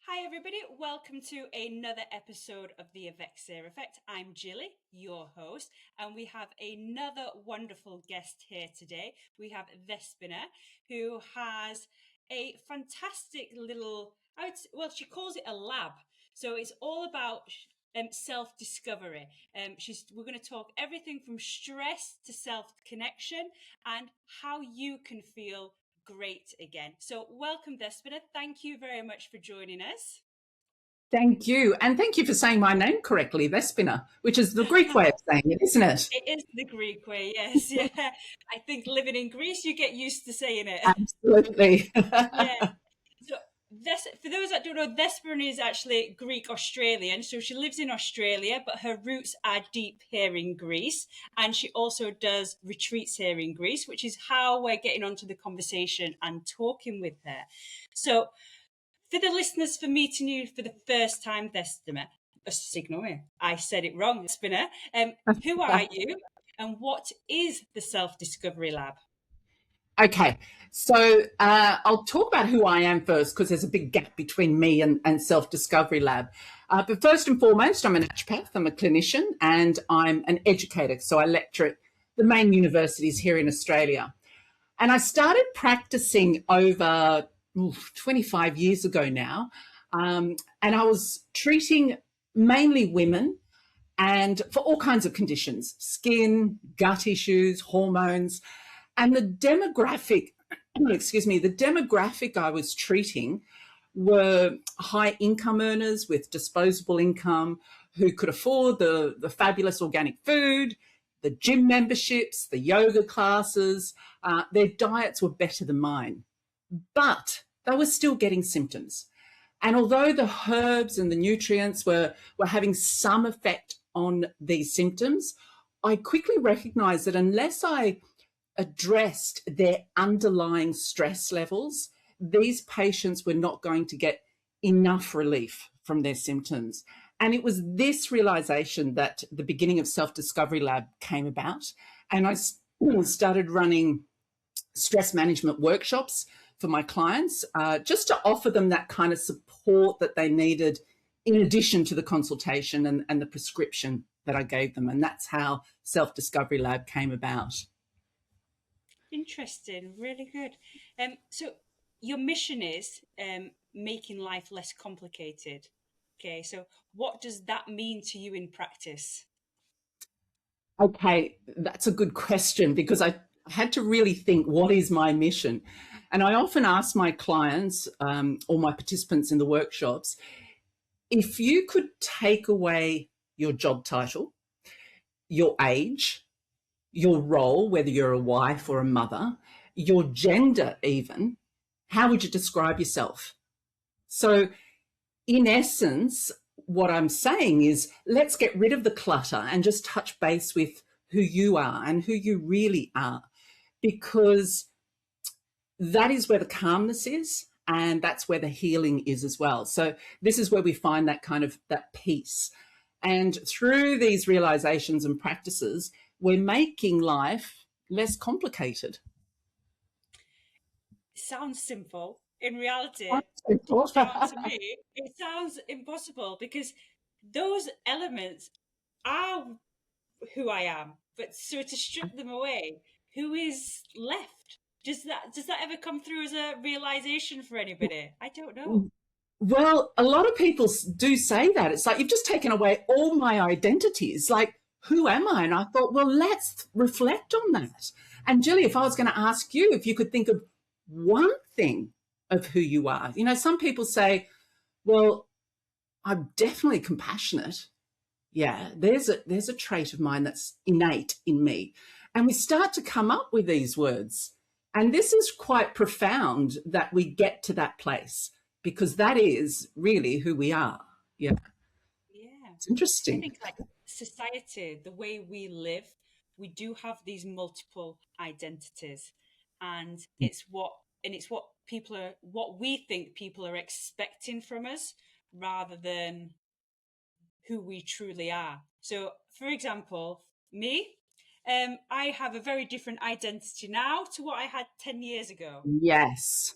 Hi everybody, welcome to another episode of the Evexia Effect. I'm Jilly, your host, and we have another wonderful guest here today. We have Despina, who has a fantastic little, she calls it a lab. So it's all about self-discovery. We're going to talk everything from stress to self-connection and how you can feel great again. So welcome, Despina. Thank you very much for joining us. Thank you. And thank you for saying my name correctly, Despina, which is the Greek way of saying it, isn't it? It is the Greek way, yes. Yeah. I think living in Greece, you get used to saying it. Absolutely. Yeah. So for those that don't know, Despina is actually Greek Australian. So she lives in Australia, but her roots are deep here in Greece. And she also does retreats here in Greece, which is how we're getting onto the conversation and talking with her. So for the listeners, for meeting you for the first time, Despina, I said it wrong, Despina. Who are you and what is the Self-Discovery Lab? Okay, so I'll talk about who I am first because there's a big gap between me and Self-Discovery Lab. But first and foremost, I'm a naturopath, I'm a clinician, and I'm an educator. So I lecture at the main universities here in Australia. And I started practicing over 25 years ago now. And I was treating mainly women and for all kinds of conditions, skin, gut issues, hormones. And the demographic, the demographic I was treating were high income earners with disposable income who could afford the fabulous organic food, the gym memberships, the yoga classes. Their diets were better than mine, but they were still getting symptoms. And although the herbs and the nutrients were having some effect on these symptoms, I quickly recognized that unless I addressed their underlying stress levels, these patients were not going to get enough relief from their symptoms. And it was this realization that the beginning of Self-Discovery Lab came about. And I started running stress management workshops for my clients, just to offer them that kind of support that they needed in addition to the consultation and the prescription that I gave them. And that's how Self-Discovery Lab came about. Interesting, really good. So your mission is making life less complicated. Okay, so what does that mean to you in practice? Okay, that's a good question because I had to really think, what is my mission? And I often ask my clients or my participants in the workshops, if you could take away your job title, your age, your role, whether you're a wife or a mother, your gender even, how would you describe yourself? So in essence, what I'm saying is let's get rid of the clutter and just touch base with who you are and who you really are, because that is where the calmness is and that's where the healing is as well. So this is where we find that kind of that peace. And through these realizations and practices, we're making life less complicated. Sounds simple. In reality, Simple. deep down to me, it sounds impossible because those elements are who I am. But so to strip them away, who is left? Does that ever come through as a realization for anybody? I don't know. Well, a lot of people do say that. It's like, you've just taken away all my identities. Like, who am I? And I thought, well, let's reflect on that. And Julie, if I was going to ask you if you could think of one thing of who you are, some people say, well, I'm definitely compassionate. Yeah, there's a trait of mine that's innate in me. And we start to come up with these words. And this is quite profound that we get to that place, because that is really who we are. Yeah. Yeah. It's I interesting. think like society, the way we live, we do have these multiple identities, and what we think people are expecting from us rather than who we truly are. So, for example, me, I have a very different identity now to what I had 10 years ago. Yes.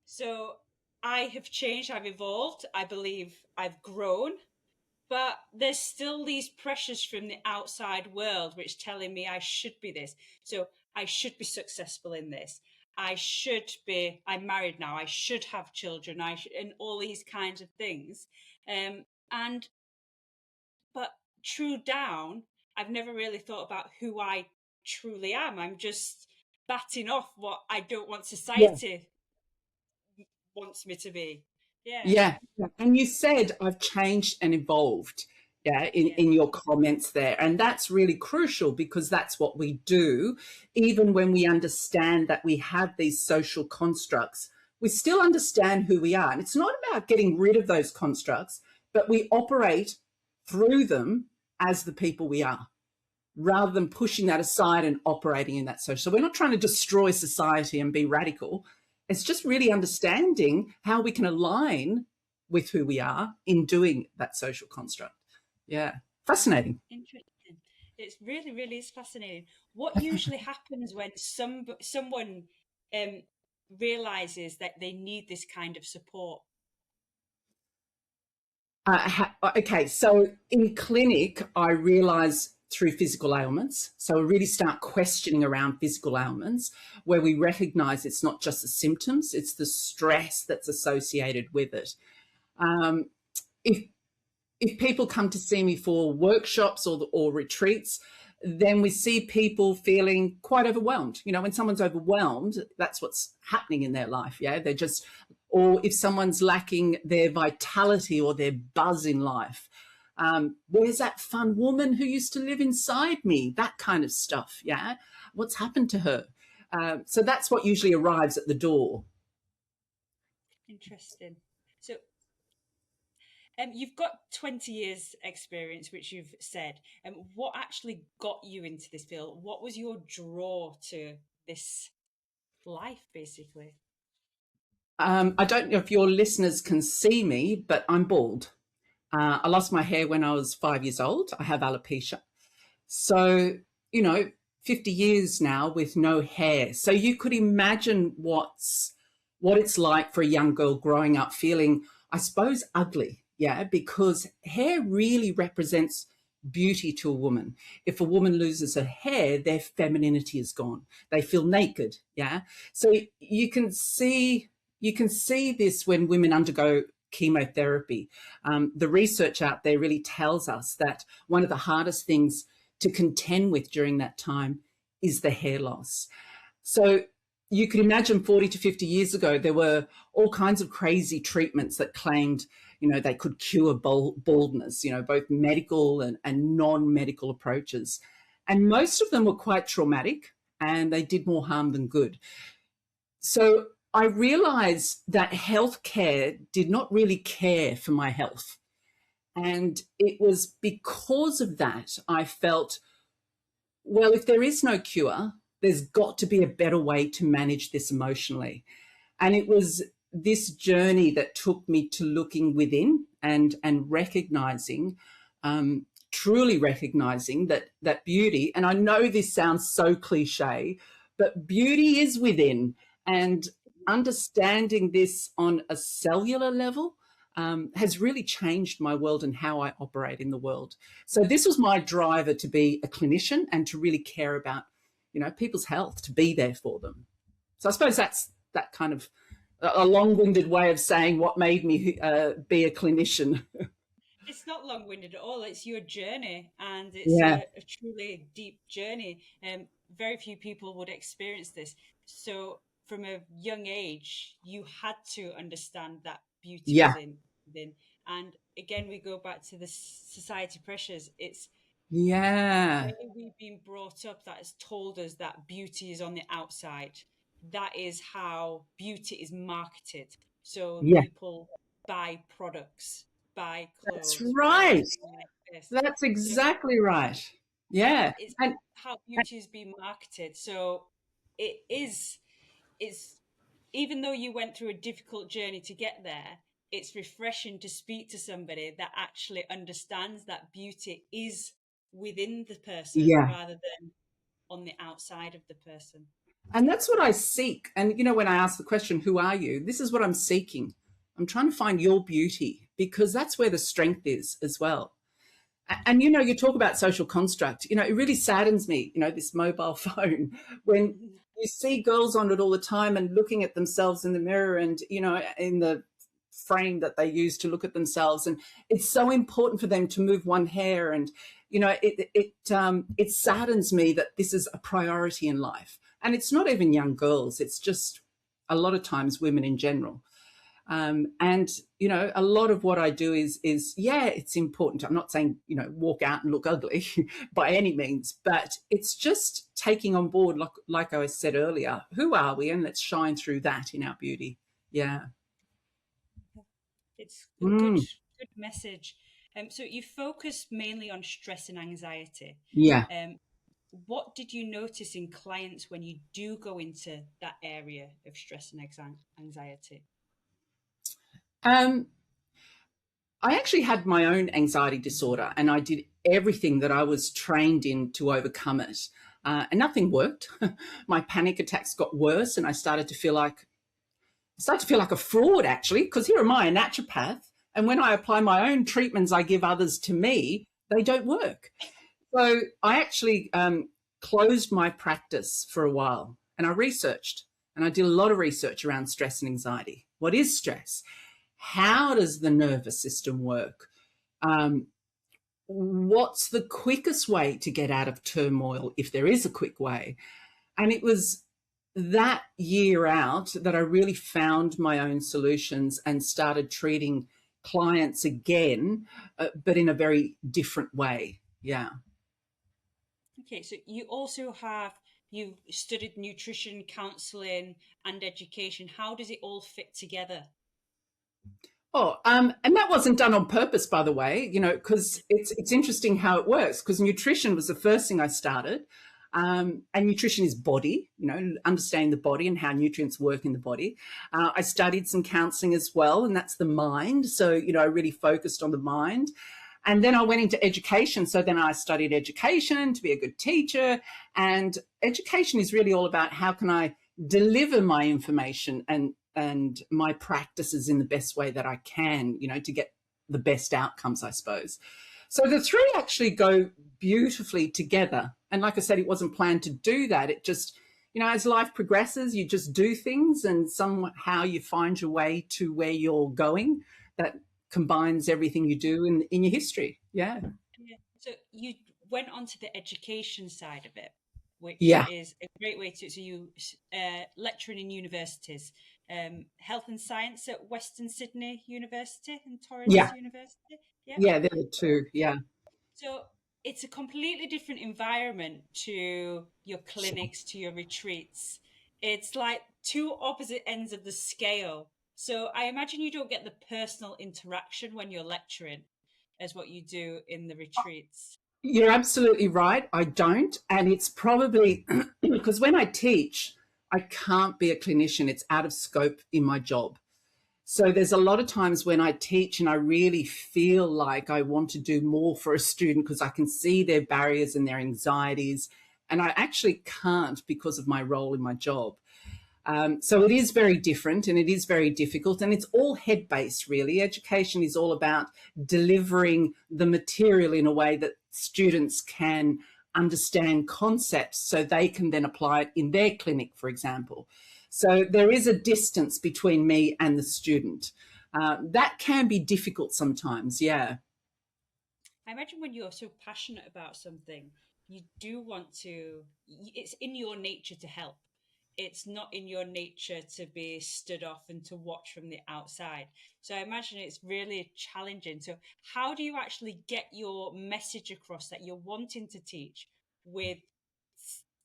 So I have changed, I've evolved, I believe I've grown, but there's still these pressures from the outside world which telling me I should be this. So I should be successful in this. I'm married now, I should have children, and all these kinds of things. And but true down, I've never really thought about who I truly am. I'm just batting off what I don't want Yeah. society wants me to be. Yeah, Yeah. And you said I've changed and evolved, yeah, yeah, in your comments there. And that's really crucial because that's what we do. Even when we understand that we have these social constructs, we still understand who we are. And it's not about getting rid of those constructs, but we operate through them as the people we are, rather than pushing that aside and operating in that social. So we're not trying to destroy society and be radical. It's just really understanding how we can align with who we are in doing that social construct. Yeah, fascinating. interesting. It's really, really is fascinating. What usually happens when someone um, realizes that they need this kind of support? Okay, so in clinic, I realize through physical ailments. So we really start questioning around physical ailments where we recognize it's not just the symptoms, it's the stress that's associated with it. Um, if if people come to see me for workshops or retreats, then we see people feeling quite overwhelmed. You know, when someone's overwhelmed, that's what's happening in their life. Yeah, they're just, or if someone's lacking their vitality or their buzz in life. Where's that fun woman who used to live inside me? That kind of stuff. Yeah, what's happened to her? So that's what usually arrives at the door. Interesting. So, you've got 20 years experience, which you've said. What actually got you into this field? What was your draw to this life, basically? I don't know if your listeners can see me, but I'm bald. I lost my hair when I was 5 years old. I have alopecia. So, you know, 50 years now with no hair. So you could imagine what it's like for a young girl growing up feeling, I suppose, ugly. Yeah, because hair really represents beauty to a woman. If a woman loses her hair, their femininity is gone. They feel naked. Yeah. So you can see this when women undergo chemotherapy. The research out there really tells us that one of the hardest things to contend with during that time is the hair loss. So you could imagine 40 to 50 years ago, there were all kinds of crazy treatments that claimed, they could cure baldness, both medical and non-medical approaches. And most of them were quite traumatic and they did more harm than good. So I realized that healthcare did not really care for my health. And it was because of that I felt, well, if there is no cure, there's got to be a better way to manage this emotionally. And it was this journey that took me to looking within and recognizing, truly recognizing that beauty. And I know this sounds so cliche, but beauty is within. And understanding this on a cellular level has really changed my world and how I operate in the world. So this was my driver to be a clinician and to really care about, people's health, to be there for them. So I suppose that's that kind of a long-winded way of saying what made me be a clinician. It's not long-winded at all. It's your journey, and it's Yeah, a truly deep journey. Very few people would experience this. So, from a young age, you had to understand that beauty yeah, was within. And again, we go back to the society pressures. It's the yeah, way we've been brought up that has told us that beauty is on the outside. That is how beauty is marketed. So yeah. people buy products, buy That's clothes, buy right. everything like this. That's So exactly right. Yeah, it's and how beauty is being marketed. So it is, it's, even though you went through a difficult journey to get there, it's refreshing to speak to somebody that actually understands that beauty is within the person yeah, rather than on the outside of the person. and that's what I seek. And when I ask the question, "Who are you?" This is what I'm seeking. I'm trying to find your beauty, because that's where the strength is as well. And, you talk about social construct, it really saddens me, this mobile phone, when you see girls on it all the time and looking at themselves in the mirror and, in the frame that they use to look at themselves. And it's so important for them to move one hair. And, it saddens me that this is a priority in life. And it's not even young girls. It's just a lot of times women in general. And, a lot of what I do is, it's important. I'm not saying, walk out and look ugly by any means, but it's just taking on board, like I said earlier, who are we? And let's shine through that in our beauty. Yeah. It's a good message. So you focus mainly on stress and anxiety. Yeah. What did you notice in clients when you do go into that area of stress and anxiety? I actually had my own anxiety disorder, and I did everything that I was trained in to overcome it. And nothing worked. My panic attacks got worse, and I started to feel like a fraud, actually, because here am I, a naturopath, and when I apply my own treatments I give others to me, they don't work. So I actually closed my practice for a while, and I researched, and I did a lot of research around stress and anxiety. What is stress? How does the nervous system work? What's the quickest way to get out of turmoil, if there is a quick way? And it was that year out that I really found my own solutions and started treating clients again, but in a very different way. Yeah. Okay, so you studied nutrition, counselling and education. How does it all fit together? Oh, and that wasn't done on purpose, by the way, because it's interesting how it works, because nutrition was the first thing I started. And nutrition is body, understanding the body and how nutrients work in the body. I studied some counselling as well, and that's the mind. So, I really focused on the mind. And then I went into education. So then I studied education to be a good teacher. And education is really all about how can I deliver my information and my practices in the best way that I can, to get the best outcomes, I suppose. So the three actually go beautifully together. And like I said, it wasn't planned to do that. It just, as life progresses, you just do things and somehow you find your way to where you're going that combines everything you do in your history. Yeah. So you went on to the education side of it, which Yeah. is a great way to, so you lecturing in universities, health and science at Western Sydney University and Torrens Yeah. University. Yeah, they're the two. Yeah. So it's a completely different environment to your clinics, to your retreats. It's like two opposite ends of the scale. So I imagine you don't get the personal interaction when you're lecturing as what you do in the retreats. You're absolutely right. I don't. And it's probably because when I teach, I can't be a clinician. It's out of scope in my job. So there's a lot of times when I teach and I really feel like I want to do more for a student because I can see their barriers and their anxieties, and I actually can't because of my role in my job. So it is very different and it is very difficult, and it's all head-based, really. Education is all about delivering the material in a way that students can understand concepts so they can then apply it in their clinic, for example. So there is a distance between me and the student. That can be difficult sometimes, yeah. I imagine when you're so passionate about something, you do want to, it's in your nature to help. It's not in your nature to be stood off and to watch from the outside. So I imagine it's really challenging. So how do you actually get your message across that you're wanting to teach with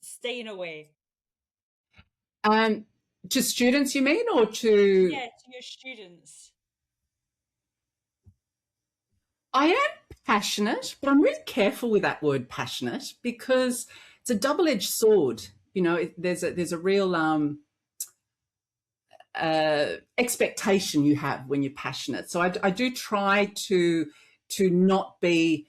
staying away? To students, you mean, or to? Yeah, to your students. I am passionate, but I'm really careful with that word passionate because it's a double-edged sword. There's a real expectation you have when you're passionate. So I do try to not be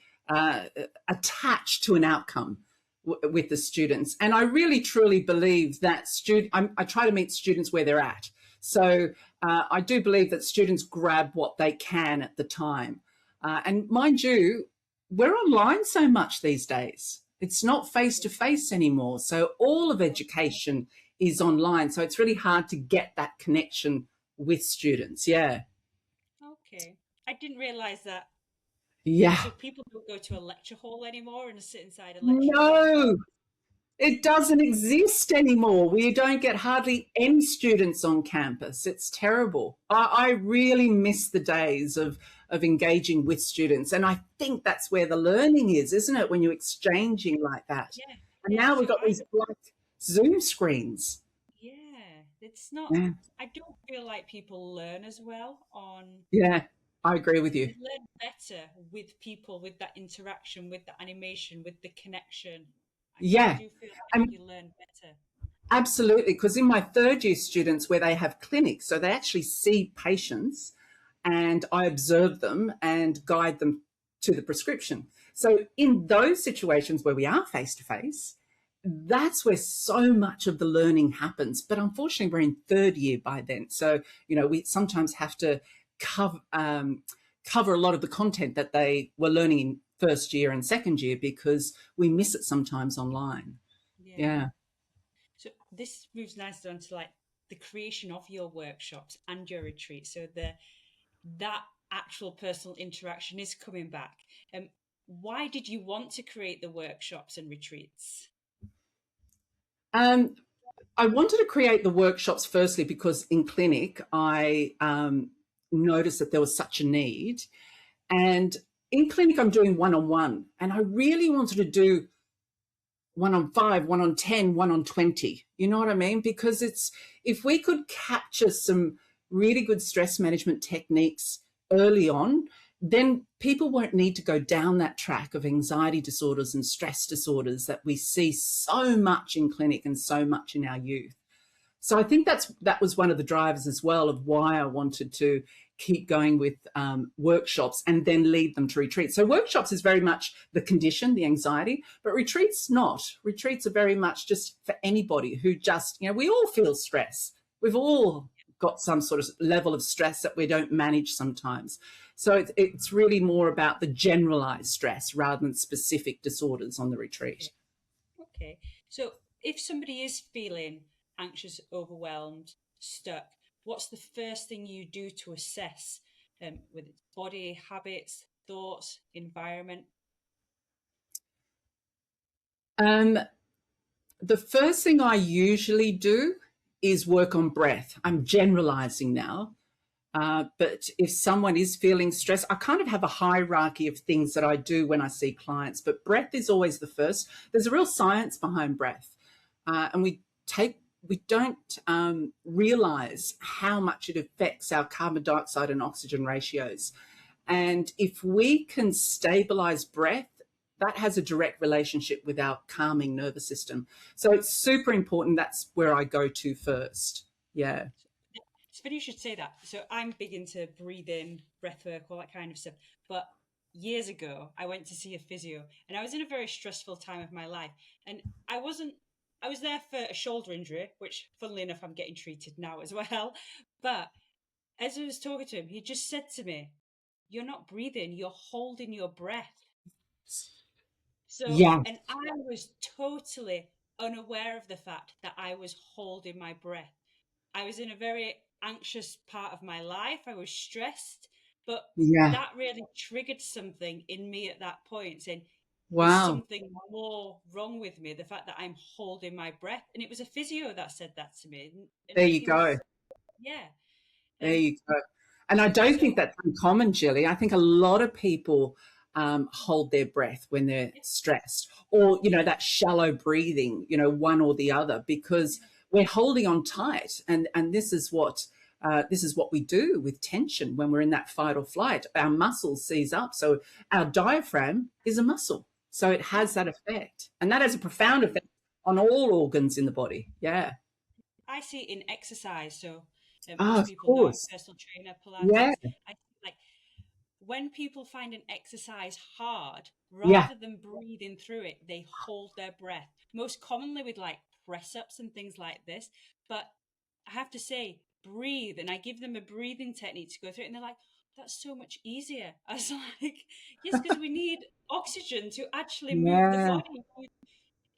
attached to an outcome with the students. And I really truly believe that I try to meet students where they're at. So I do believe that students grab what they can at the time. And mind you, we're online so much these days. It's not face to face anymore. So all of education is online. So it's really hard to get that connection with students. Yeah. Okay. I didn't realize that. Yeah. So people don't go to a lecture hall anymore and sit inside a lecture room. No, it doesn't exist anymore. We don't get hardly any students on campus. It's terrible. I really miss the days of engaging with students. And I think that's where the learning is, isn't it? When you're exchanging like that. Yeah, And yeah. now we've So got these black Zoom screens. yeah, it's not. Yeah. I don't feel like people learn as well on. Yeah. I agree with you. They learn better with people, with that interaction, with the animation, with the connection. I Yeah. do feel like And you learn better. absolutely. Because in my third year students where they have clinics, so they actually see patients and I observe them and guide them to the prescription. So in those situations where we are face to face, that's where so much of the learning happens. But unfortunately, we're in third year by then. So, we sometimes have to cover a lot of the content that they were learning in first year and second year because we miss it sometimes online. Yeah. Yeah. So this moves nicely on to like the creation of your workshops and your retreats. So that actual personal interaction is coming back. Why did you want to create the workshops and retreats? Um, I wanted to create the workshops firstly because in clinic I noticed that there was such a need. And in clinic, I'm doing one on one. And I really wanted to do one on 5, one on 10, one on 20. You know what I mean? Because if we could capture some really good stress management techniques early on, then people won't need to go down that track of anxiety disorders and stress disorders that we see so much in clinic and so much in our youth. So I think that was one of the drivers as well of why I wanted to keep going with workshops and then lead them to retreats. So workshops is very much the condition, the anxiety, but retreats not. Retreats are very much just for anybody who just, we all feel stress. We've all got some sort of level of stress that we don't manage sometimes. So it's really more about the generalized stress rather than specific disorders on the retreat. Okay. So if somebody is feeling anxious, overwhelmed, stuck, what's the first thing you do to assess with its body, habits, thoughts, environment? Um, the first thing I usually do is work on breath. I'm generalizing now. But if someone is feeling stress, I kind of have a hierarchy of things that I do when I see clients, but breath is always the first. There's a real science behind breath. And we don't realize how much it affects our carbon dioxide and oxygen ratios. And if we can stabilize breath, that has a direct relationship with our calming nervous system. So it's super important. That's where I go to first. Yeah. It's funny you should say that. So I'm big into breathing, breath work, all that kind of stuff. But years ago, I went to see a physio and I was in a very stressful time of my life. And I was there for a shoulder injury, which funnily enough, I'm getting treated now as well. But as I was talking to him, he just said to me, "You're not breathing, you're holding your breath." So, Yeah. and I was totally unaware of the fact that I was holding my breath. I was in a very anxious part of my life. I was stressed, but Yeah. that really triggered something in me at that point, saying, "There's Wow. something more wrong with me." The fact that I'm holding my breath, and it was a physio that said that to me, and There you he go. was, yeah. There Um. you go. And I don't think So that's uncommon, Jilly. I think a lot of people hold their breath when they're stressed, or that shallow breathing, one or the other, because we're holding on tight, and this is what we do with tension when we're in that fight or flight. Our muscles seize up, so our diaphragm is a muscle, so it yeah, has that effect, and that has a profound effect on all organs in the body. Yeah. I see it in exercise. So Oh, most of people know I'm course. a personal trainer, Yeah. Pilates. I like when people find an exercise hard, Yeah. rather than breathing through it, they hold their breath. Most commonly with like press ups and things like this. But I have to say, breathe, and I give them a breathing technique to go through it, and they're like, that's so much easier. I was like, yes, because we need oxygen to actually move the Yeah. body.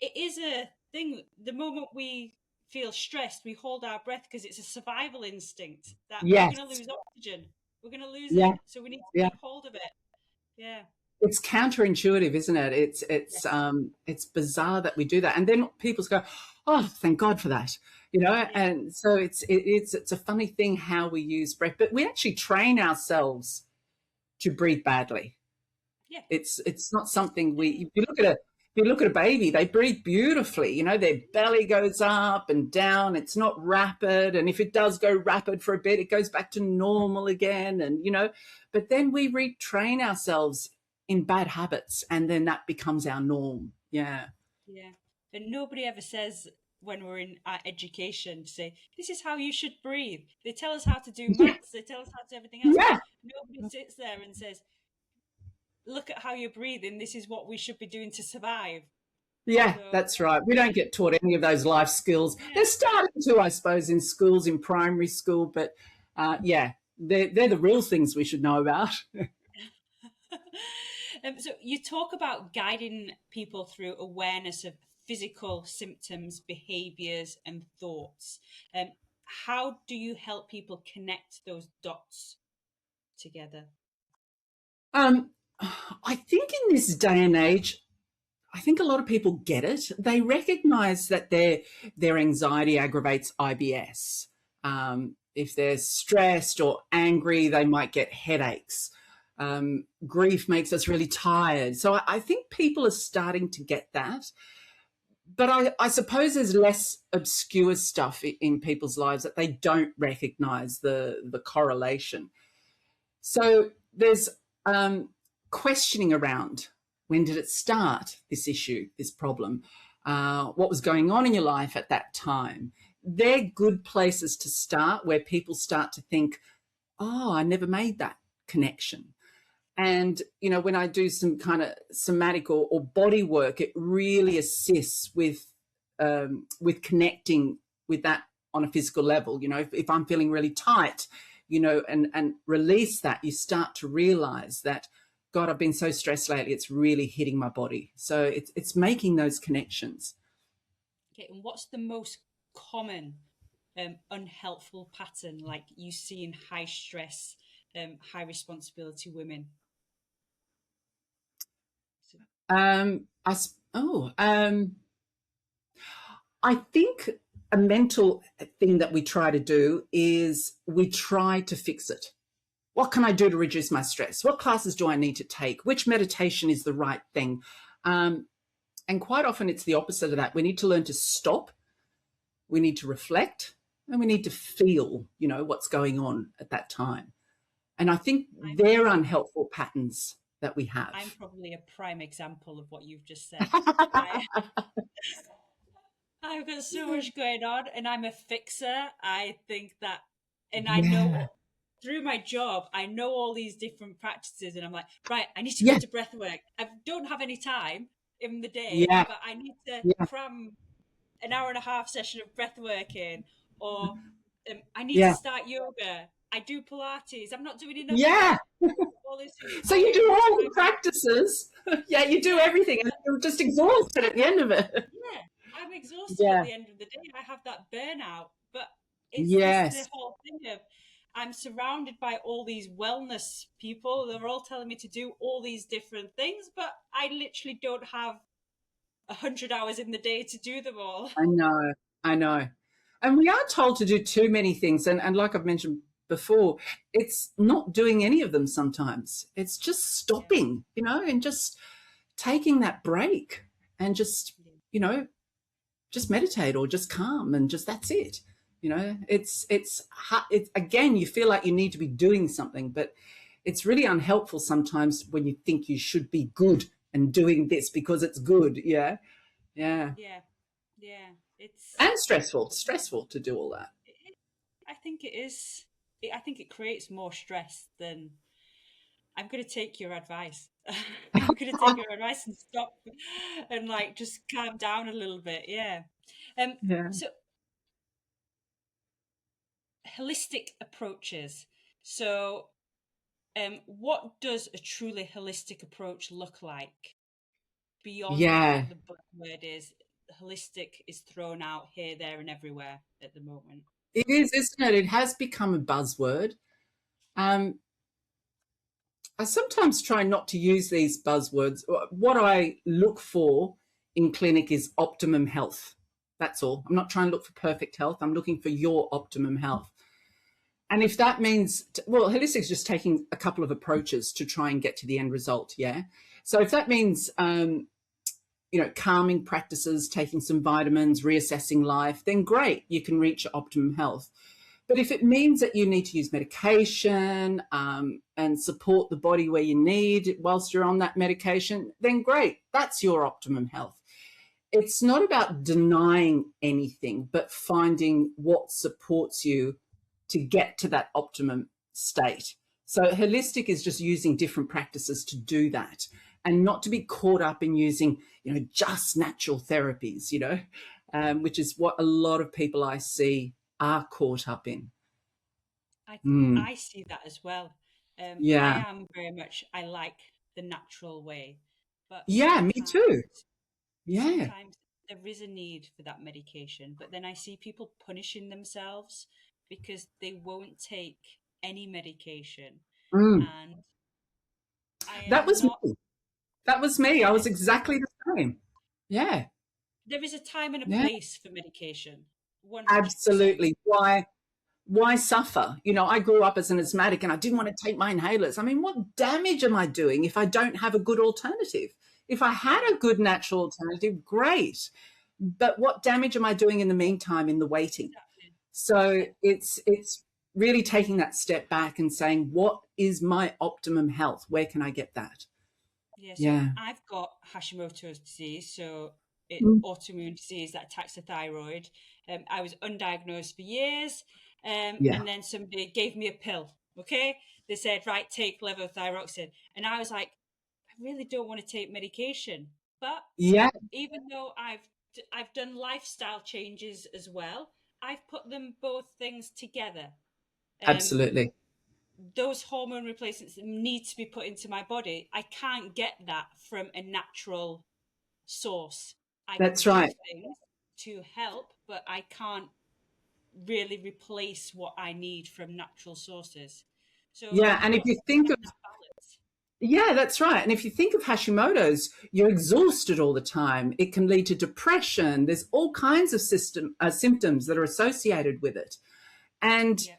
It is a thing. The moment we feel stressed, we hold our breath because it's a survival instinct that we're going to Yes. lose oxygen. We're going to lose Yeah. it. So we need to Yeah. keep hold of it. Yeah. It's counterintuitive, isn't it? Yes. It's bizarre that we do that, and then people go, "Oh, thank God for that," you know. Yeah. And so it's a funny thing how we use breath, but we actually train ourselves to breathe badly. Yeah. It's not It's, something we. If you look at a baby, they breathe beautifully. You know, their belly goes up and down. It's not rapid, and if it does go rapid for a bit, it goes back to normal again. And but then we retrain ourselves in bad habits, and then that becomes our norm. Yeah, yeah. And nobody ever says when we're in our education to say, this is how you should breathe. They tell us how to do yeah, maths. They tell us how to do everything else, but yeah, nobody sits there and says, look at how you're breathing. This is what we should be doing to survive. yeah. So, That's right. We don't get taught any of those life skills. yeah. They're starting to, I suppose, in schools, in primary school, but yeah, they're the real things we should know about. So you talk about guiding people through awareness of physical symptoms, behaviors, and thoughts. Um, how do you help people connect those dots together? Um, I think in this day and age, I think a lot of people get it. They recognize that their anxiety aggravates IBS. If they're stressed or angry, they might get headaches. Grief makes us really tired. So I think people are starting to get that. But I suppose there's less obscure stuff in people's lives that they don't recognize the correlation. So there's questioning around, when did it start, this issue, this problem? What was going on in your life at that time? They're good places to start where people start to think, oh, I never made that connection. And, when I do some kind of somatic or body work, it really assists with connecting with that on a physical level. If I'm feeling really tight, and release that, you start to realize that, God, I've been so stressed lately, it's really hitting my body. So it's making those connections. Okay, and what's the most common unhelpful pattern like you see in high stress, high responsibility women? So, Um, I, I think a mental thing that we try to do is we try to fix it. What can I do to reduce my stress? What classes do I need to take? Which meditation is the right thing? And quite often it's the opposite of that. We need to learn to stop. We need to reflect, and we need to feel, what's going on at that time. And I think they're unhelpful patterns that we have. I'm probably a prime example of what you've just said. I've got so much going on, and I'm a fixer. I think that, and I Yeah. know through my job, I know all these different practices, and I'm like, right, I need to go Yeah. into breath work. I don't have any time in the day, Yeah. but I need to Yeah. cram an hour and a half session of breath work in, or I need to Yeah. start yoga. I do Pilates. I'm not doing enough of Yeah. it. All this So you do all the time. practices. Yeah, you do Yeah, everything, and you're just exhausted at the end of it. yeah. I'm exhausted at Yeah. the end of the day. I have that burnout, but it's this the Yes. whole thing of I'm surrounded by all these wellness people. They're all telling me to do all these different things, but I literally don't have 100 hours in the day to do them all. I know. I know. And we are told to do too many things. And like I've mentioned before, it's not doing any of them sometimes. It's just Yeah, stopping, and just taking that break and just, yeah, you know, just meditate or just calm and just that's it. It's again, you feel like you need to be doing something, but it's really unhelpful sometimes when you think you should be good and doing this because it's good. Yeah. Yeah. yeah, yeah. It's. And stressful to do all that. I think it is. I think it creates more stress than. I'm going to take your advice. I'm going to take your advice and stop and like just calm down a little bit. Yeah. Yeah. So holistic approaches. So, what does a truly holistic approach look like beyond Yeah, what the buzzword is? Holistic is thrown out here, there, and everywhere at the moment. it is, isn't it? It has become a buzzword. Um, I sometimes try not to use these buzzwords. What I look for in clinic is optimum health. That's all. I'm not trying to look for perfect health. I'm looking for your optimum health. And if that means, well, holistic is just taking a couple of approaches to try and get to the end result. Yeah. So if that means, calming practices, taking some vitamins, reassessing life, then great, you can reach optimum health. But if it means that you need to use medication and support the body where you need whilst you're on that medication, then great, that's your optimum health. It's not about denying anything, but finding what supports you to get to that optimum state. So holistic is just using different practices to do that, and not to be caught up in using, just natural therapies, which is what a lot of people I see are caught up in. I see that as well. I Yeah. am very much, I like the natural way, but Yeah, me too. Yeah. sometimes there is a need for that medication. But then I see people punishing themselves because they won't take any medication. Mm. And I That am was not, me. That was me. I yeah, was exactly the same. Yeah. there is a time and a Yeah. place for medication, 100%. Absolutely. Why suffer? I grew up as an asthmatic and I didn't want to take my inhalers. I mean, what damage am I doing if I don't have a good alternative? If I had Yeah, a good natural alternative, great. But what damage am I doing in the meantime in the waiting? exactly. So Uh, it's really taking that step back and saying, what is my optimum health? Where can I get that? Yeah, so Yeah. I've got Hashimoto's disease, so Mm. autoimmune disease that attacks the thyroid. I was undiagnosed for years, Yeah. and then somebody gave me a pill. Okay, they said, right, take levothyroxine, and I was like, I really don't want to take medication, but Yeah. even though I've done lifestyle changes as well, I've put them both things together. Um, Absolutely. those hormone replacements need to be put into my body. I can't get that from a natural source. I can That's do right. things to help, but I can't really replace what I need from natural sources. So Yeah. you've And if got you to think get of that balance. Yeah, that's right. And if you think of Hashimoto's, you're exhausted all the time. It can lead to depression. There's all kinds of symptoms that are associated with it. And Yeah,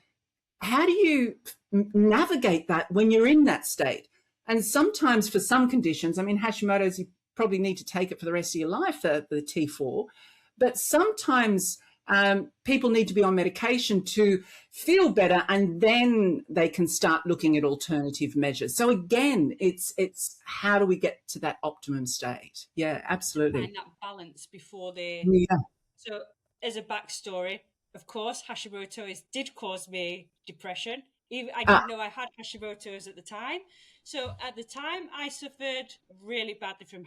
how do you navigate that when you're in that state? And sometimes for some conditions, I mean, Hashimoto's, you probably need to take it for the rest of your life, the T4. But sometimes people need to be on medication to feel better, and then they can start looking at alternative measures. So again, it's how do we get to that optimum state? Yeah, absolutely. find that balance before they. Yeah, So, as a backstory, of course, Hashimoto's did cause me depression. Even I ah, didn't know I had Hashimoto's at the time. So at the time, I suffered really badly from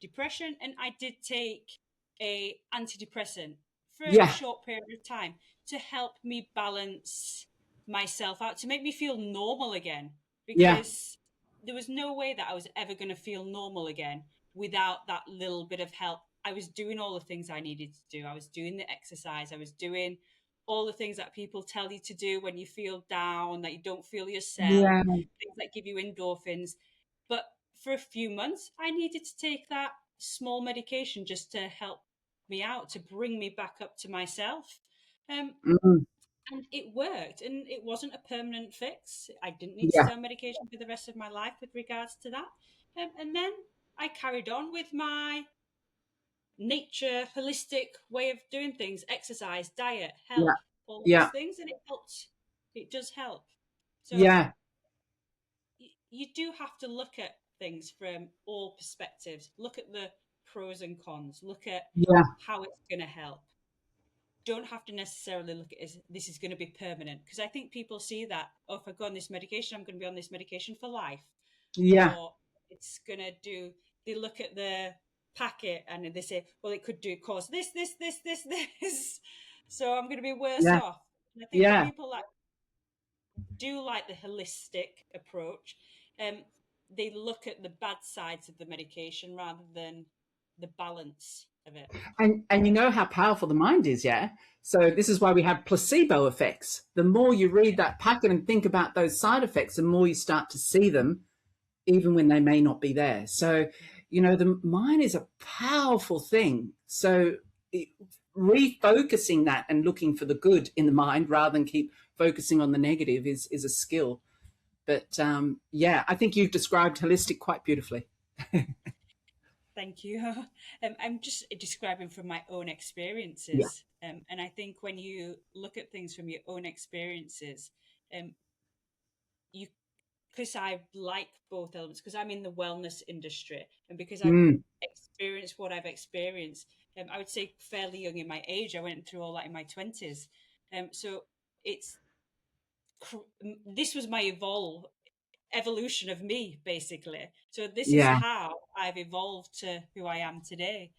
depression, and I did take a antidepressant for a yeah, short period of time to help me balance myself out, to make me feel normal again. yeah, Because there was no way that I was ever going to feel normal again without that little bit of help. I was doing all the things I needed to do. I was doing the exercise. I was doing all the things that people tell you to do when you feel down, that you don't feel yourself, yeah, things that give you endorphins. But for a few months, I needed to take that small medication just to help me out, to bring me back up to myself. Um, mm, and it worked, and it wasn't a permanent fix. I didn't need to yeah, stay on medication for the rest of my life with regards to that. And then I carried on with my nature, holistic way of doing things, exercise, diet, yeah, health, all those yeah, things. And it helps. It does help. So yeah, you do have to look at things from all perspectives. Look at the pros and cons. Look at yeah, how it's going to help. Don't have to necessarily look at it as this is going to be permanent, because I think people see that, oh, if I go on this medication, I'm going to be on this medication for life, yeah, or it's going to do. They look at the packet and they say, well, it could do cause this, this, this, this, this, so I'm going to be worse yeah, off. And I think for Yeah. people that do like the holistic approach, they look at the bad sides of the medication rather than the balance of it. And you know how powerful the mind is, yeah? So this is why we have placebo effects. The more you read that packet and think about those side effects, the more you start to see them, even when they may not be there. So, you know, the mind is a powerful thing. So refocusing that and looking for the good in the mind rather than keep focusing on the negative is a skill. But yeah, I think you've described holistic quite beautifully. Thank you. I'm just describing from my own Yeah. experiences. And I think when you look at things from your own experiences, you because I like both elements, because I'm in the wellness industry and because I've Mm, experienced what I've experienced. I would say fairly young in my age. I went through all that in my 20s. So it's this was my evolution of me, basically. So this is yeah. how I've evolved to who I am today.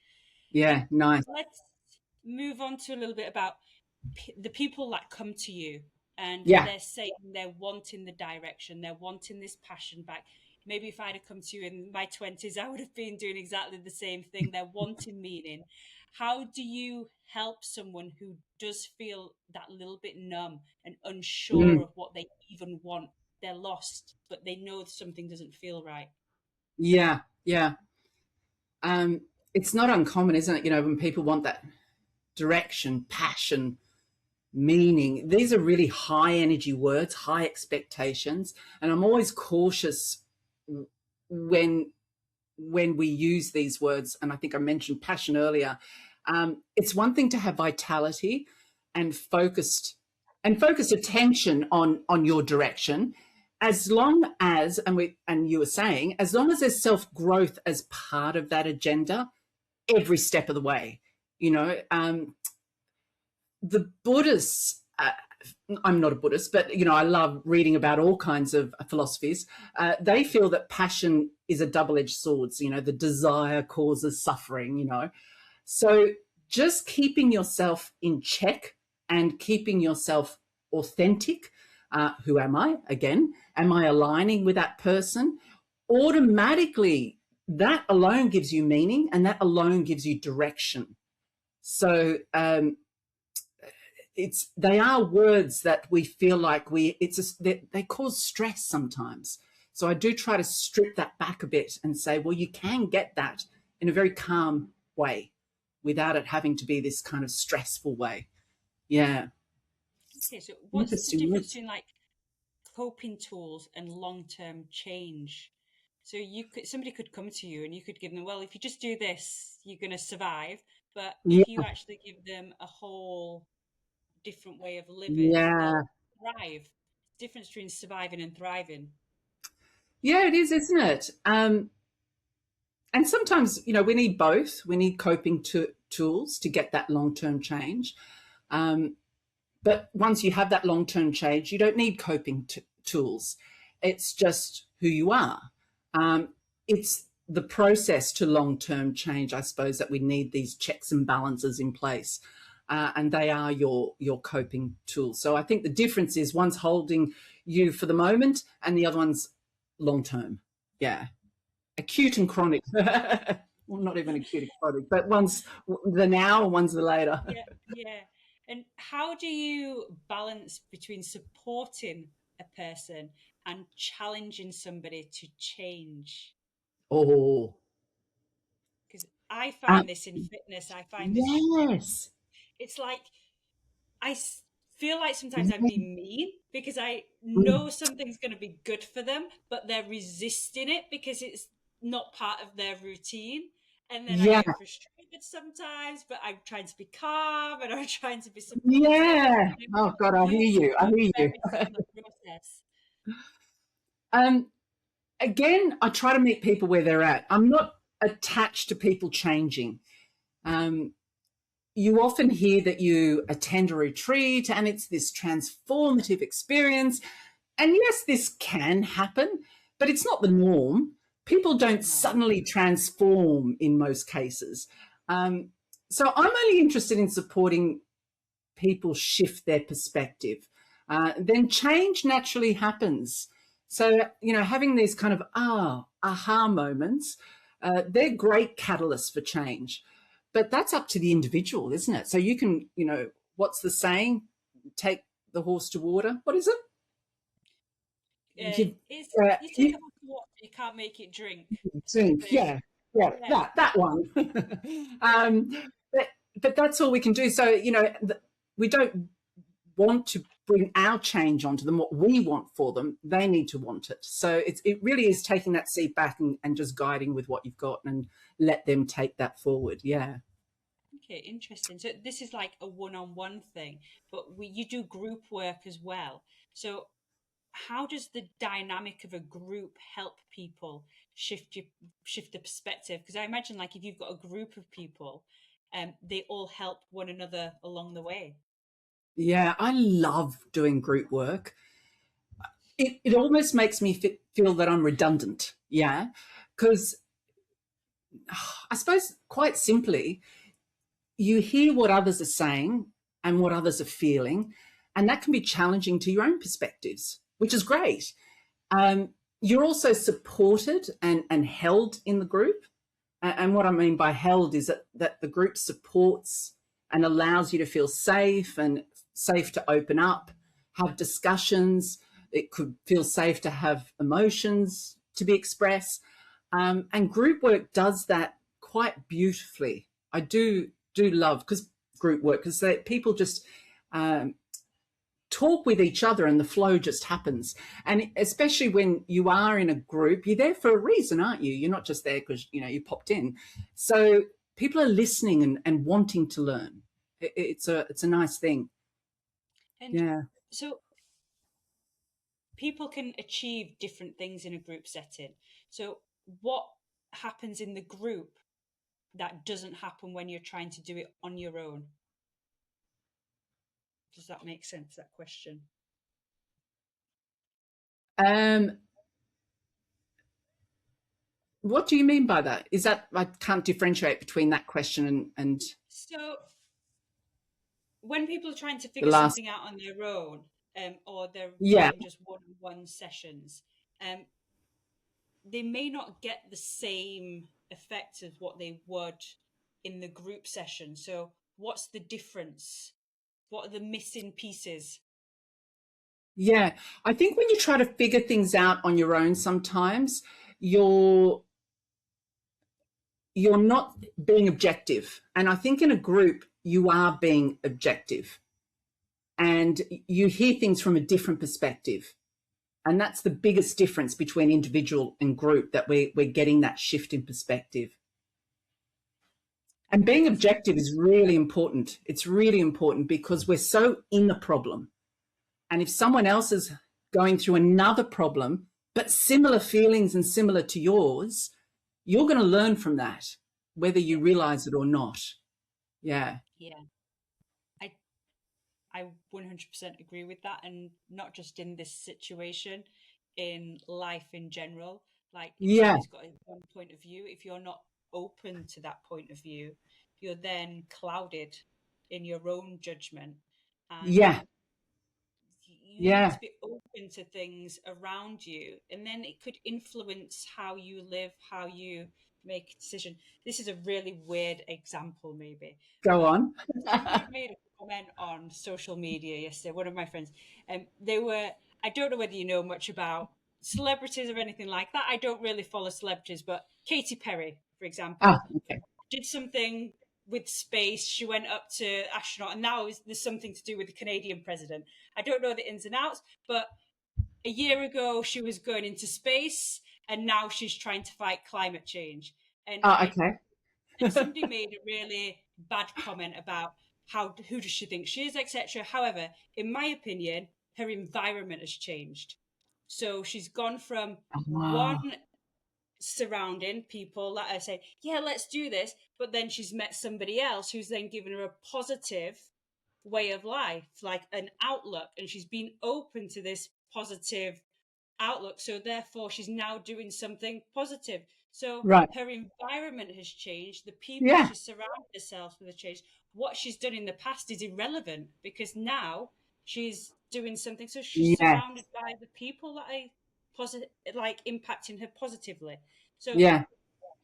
Yeah. Nice. Let's move on to a little bit about the people that come to you and Yeah. they're saying they're wanting the direction, they're wanting this passion back. Maybe if I'd have come to you in my 20s, I would have been doing exactly the same thing. They're wanting meaning. How do you help someone who does feel that little bit numb and unsure Mm, of what they even want? They're lost, but they know something doesn't feel right. yeah. Yeah. It's not uncommon, isn't it? You know, when people want that direction, passion, meaning, these are really high energy words, high expectations. And I'm always cautious when we use these words. And I think I mentioned passion earlier. It's one thing to have vitality and focused attention on your direction, as long as, and you were saying, as long as there's self growth as part of that agenda every step of the way. You know, the Buddhists, I'm not a Buddhist, but, you know, I love reading about all kinds of philosophies. They feel that passion is a double-edged sword. So, you know, the desire causes suffering, you know. So just keeping yourself in check and keeping yourself authentic. Who am I? Again, am I aligning with that person? Automatically, that alone gives you meaning and that alone gives you direction. So they are words that we feel like they cause stress sometimes. So I do try to strip that back a bit and say, well, you can get that in a very calm way without it having to be this kind of stressful way. Yeah. Okay, so what's the Interesting difference words. between like coping tools and long-term change? So somebody could come to you and you could give them, well, if you just do this, you're going to survive. But Yeah. if you actually give them a whole different way of living, Yeah. they'll thrive. Difference between surviving and thriving. Yeah, it is, isn't it? And sometimes, you know, we need both. We need coping tools to get that long-term change. Um, But once you have that long-term change, you don't need coping tools. It's just who you are. It's the process to long-term change, I suppose, that we need these checks and balances in place. And they are your coping tools. So I think the difference is one's holding you for the moment and the other one's long-term. Yeah. Acute and chronic. Well, not even acute and chronic, but one's the now and one's the later. Yeah, yeah. And how do you balance between supporting a person and challenging somebody to change? Oh, Because I um, find this in fitness, I find this, yes. it's like I feel like sometimes I'm Yeah. being mean because I know something's going to be good for them, but they're resisting it because it's not part of their routine. And then I Yeah. get frustrated sometimes, but I'm trying to be calm and I'm trying to be supportive. Yeah. And Oh God, I hear you you. I go hear you. very similar process. Um, Again, I try to meet people where they're at. I'm not attached to people changing. Um, you often hear that you attend a retreat and it's this transformative experience. And yes, this can happen, but it's not the norm. People don't No. suddenly transform in most cases. So I'm only interested in supporting people shift their perspective, then change naturally happens. So, having these kind of aha moments, they're great catalysts for change. But that's up to the individual, isn't it? So you can, what's the saying? Take the horse to water. What is it? You take a horse to water, you can't make it drink. Drink, yeah. That one. But that's all we can do. So, we don't want to bring our change onto them, what we want for them. They need to want it. So it really is taking that seat back and just guiding with what you've got and let them take that forward. Yeah. Okay, interesting. So this is like a one-on-one thing, but you do group work as well. So how does the dynamic of a group help people shift the perspective? Because I imagine, like, if you've got a group of people, they all help one another along the way. Yeah, I love doing group work. It almost makes me feel that I'm redundant. Yeah, because I suppose quite simply, you hear what others are saying and what others are feeling, and that can be challenging to your own perspectives, which is great. You're also supported and held in the group. And what I mean by held is that the group supports and allows you to feel safe and safe to open up, have discussions. It could feel safe to have emotions to be expressed. And group work does that quite beautifully. I do love group work, because people just talk with each other and the flow just happens. And especially when you are in a group, you're there for a reason, aren't you? You're not just there because, you popped in. So people are listening and wanting to learn. It's a nice thing. And yeah. So people can achieve different things in a group setting. So what happens in the group that doesn't happen when you're trying to do it on your own? Does that make sense, that question? What do you mean by that? Is that I can't differentiate between that question and So when people are trying to figure something out on their own, or they're doing just one-on-one sessions, they may not get the same effect as what they would in the group session. So what's the difference? What are the missing pieces? Yeah, I think when you try to figure things out on your own, sometimes you're not being objective. And I think in a group, you are being objective and you hear things from a different perspective. And that's the biggest difference between individual and group, that we're getting that shift in perspective. And being objective is really important. It's really important because we're so in the problem. And if someone else is going through another problem, but similar feelings and similar to yours, you're going to learn from that, whether you realize it or not. Yeah. Yeah. I 100% agree with that. And not just in this situation, in life in general. Like, if you've always got one point of view, if you're not open to that point of view, you're then clouded in your own judgment. And you need to be open to things around you, and then it could influence how you live, how you make a decision. This is a really weird example, maybe. Go on. Somebody made a comment on social media yesterday, one of my friends, and I don't know whether you know much about celebrities or anything like that. I don't really follow celebrities, but Katy Perry, for example, did something with space. She went up to astronaut, and now there's something to do with the Canadian president. I don't know the ins and outs, but a year ago she was going into space, and now she's trying to fight climate change. And and somebody made a really bad comment about who does she think she is, etc. However, in my opinion, her environment has changed. So she's gone from one surrounding people that are saying, yeah, let's do this, but then she's met somebody else who's then given her a positive way of life, like an outlook, and she's been open to this positive outlook, so therefore she's now doing something positive. So her environment has changed, the people she surrounded herself with have changed. what she's done in the past is irrelevant because now she's doing something. So she's Yeah. surrounded by the people that are like impacting her positively. So, Yeah.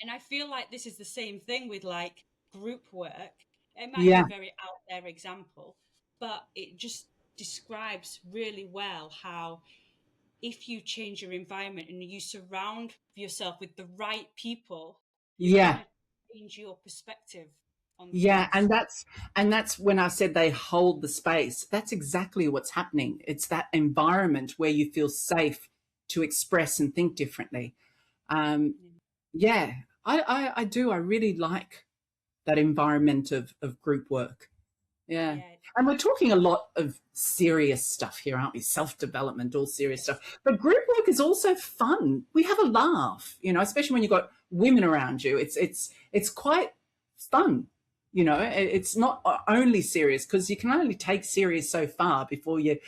and I feel like this is the same thing with like group work. It might be Yeah. a very out there example, but it just describes really well how if you change your environment and you surround yourself with the right people, you're going Yeah. to change your perspective on Yeah, things. and that's when I said they hold the space. That's exactly what's happening. It's that environment where you feel safe to express and think differently. Um, Yeah, yeah, I do. I really like that environment of group work. Yeah. yeah, And we're talking a lot of serious stuff here, aren't we? Self-development, all serious yes, stuff. But group work is also fun. We have a laugh, especially when you've got women around you. It's quite fun. It's not only serious because you can only take serious so far before you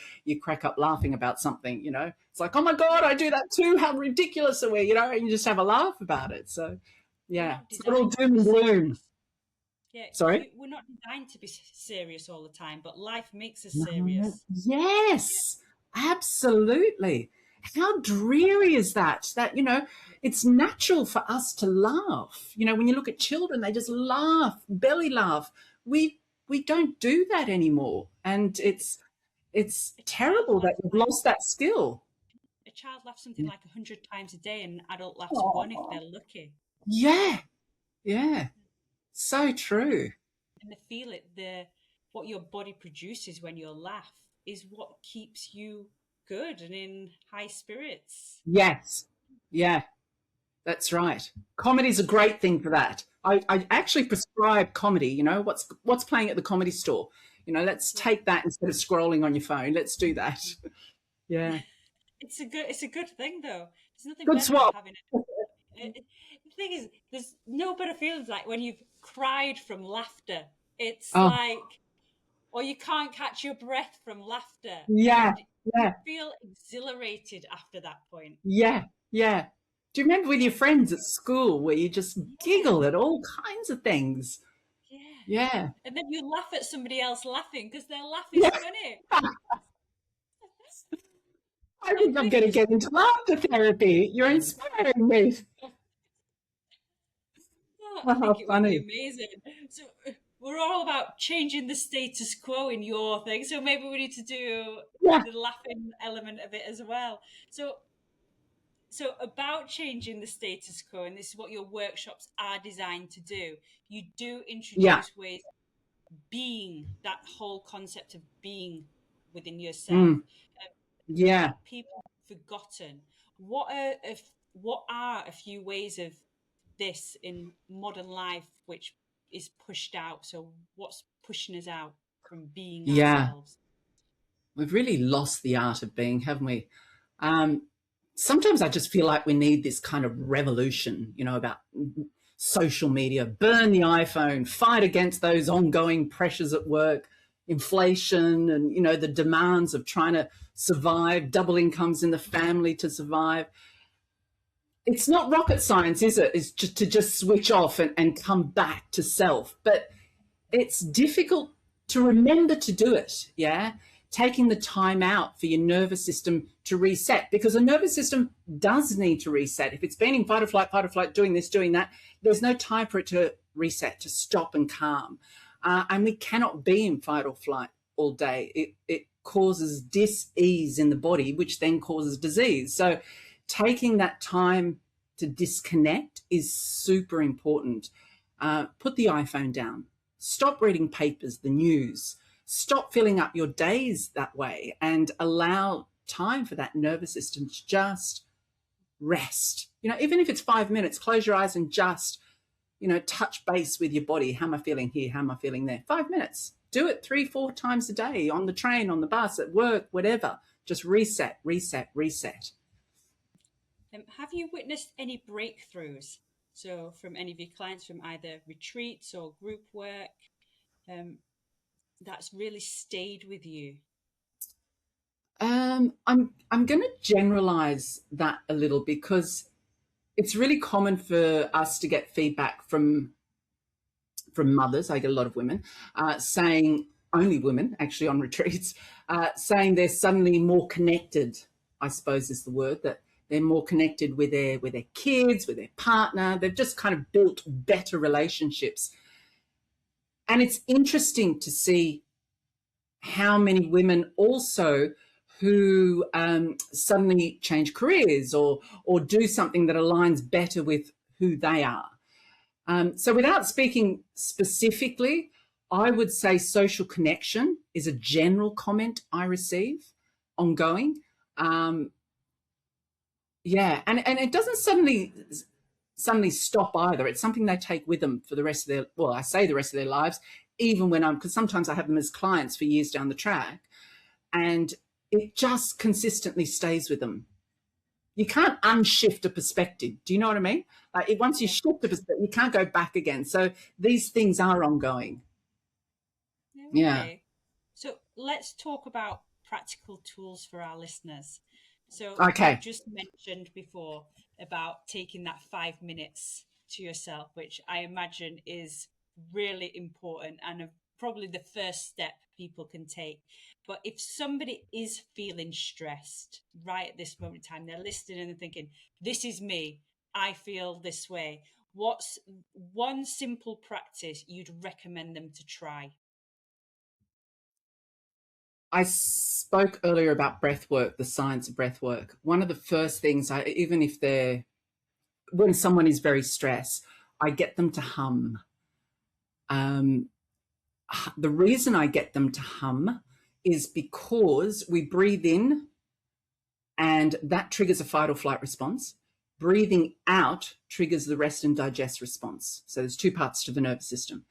crack up laughing about something. It's like, oh my God, yeah. I do that too. How ridiculous are we? And you just have a laugh about it. So We're yeah, not it's not all designed to doom be and gloom. serious. Yeah, Sorry? we're not designed to be serious all the time, but life makes us No. serious. Yeah, Yes, absolutely. How dreary is that? It's natural for us to laugh. When you look at children, they just laugh, belly laugh. We don't do that anymore, and yeah. it's A child terrible that laughs we've like lost that skill. a child laughs something Yeah. like 100 times a day, and an adult laughs one if Oh, they're lucky. yeah, yeah. So true. And they feel it. The what your body produces when you laugh is what keeps you good and in high spirits. Yes. Yeah. That's right. Comedy's a great thing for that. I Yeah, actually prescribe comedy. What's playing at the comedy store. Let's yeah. take that instead of scrolling on your phone. Let's do that. Yeah. It's a good thing though. There's nothing Good better than swap. having the thing is, there's no better feelings like when you've cried from laughter. It's Oh, like, or you can't catch your breath from laughter, yeah. and you Yeah. feel exhilarated after that point. Yeah. Yeah. Do you remember with Yeah, your friends at school where you just yeah, giggle at all kinds of things? yeah. Yeah. And then you laugh at somebody else laughing because their laugh is Yeah. funny. I And think the I'm thing going to is, get into laughter therapy. You're inspiring me. I Oh, think it would be funny. amazing. So we're all about changing the status quo in your thing. So maybe we need to do Yeah. the laughing element of it as well. So about changing the status quo, and this is what your workshops are designed to do. You do Yeah. introduce ways being that whole concept of being within yourself Mm. Yeah. that people have forgotten. What are a few ways of this in modern life which is pushed out? So what's pushing us out from being Yeah. ourselves? We've really lost the art of being, haven't we? Um, Sometimes I just feel like we need this kind of revolution, about social media, burn the iPhone, fight against those ongoing pressures at work, inflation, and, the demands of trying to survive, double incomes in the family to survive. It's not rocket science, is it? It's just to switch off and come back to self. But it's difficult to remember to do it. Yeah. Taking the time out for your nervous system to reset, because the nervous system does need to reset. If it's been in fight or flight, doing this, doing that, there's no time for it to reset, to stop and calm. And we cannot be in fight or flight all day. It causes dis-ease in the body, which then causes disease. So taking that time to disconnect is super important. Put the iPhone down. Stop reading papers, the news. Stop filling up your days that way and allow time for that nervous system to just rest. Even if it's 5 minutes, close your eyes and just, touch base with your body. How am I feeling here? How am I feeling there? 5 minutes. Do it 3-4 times a day, on the train, on the bus, at work, whatever. Just reset, reset, reset. Have you witnessed any breakthroughs? So from any of your clients, from either retreats or group work, um, that's really stayed with you? I'm going to generalize that a little, because it's really common for us to get feedback from from mothers. I get a lot of women saying, only women actually on retreats, saying they're suddenly more connected, I suppose is the word, that they're more connected with their kids, with their partner. They've just kind of built better relationships. And it's interesting to see how many women also who suddenly change careers or do something that aligns better with who they are. So without speaking specifically, I would say social connection is a general comment I receive ongoing. Yeah, and it doesn't suddenly stop either. It's something they take with them for the rest of their, well, I say the rest of their lives, even when because sometimes I have them as clients for years down the track, and it just consistently stays with them. You can't unshift a perspective. Do you know what I mean? Like once you shift a perspective, you can't go back again. So these things are ongoing. Yeah. Okay. So let's talk about practical tools for our listeners. So you Okay. just mentioned before about taking that 5 minutes to yourself, which I imagine is really important and probably the first step people can take. But if somebody is feeling stressed right at this moment in time, they're listening and thinking, this is me, I feel this way. What's one simple practice you'd recommend them to try? I spoke earlier about breath work, the science of breath work. One of the first things, even if when someone is very stressed, I get them to hum. The reason I get them to hum is because we breathe in and that triggers a fight or flight response. Breathing out triggers the rest and digest response. So there's two parts to the nervous system.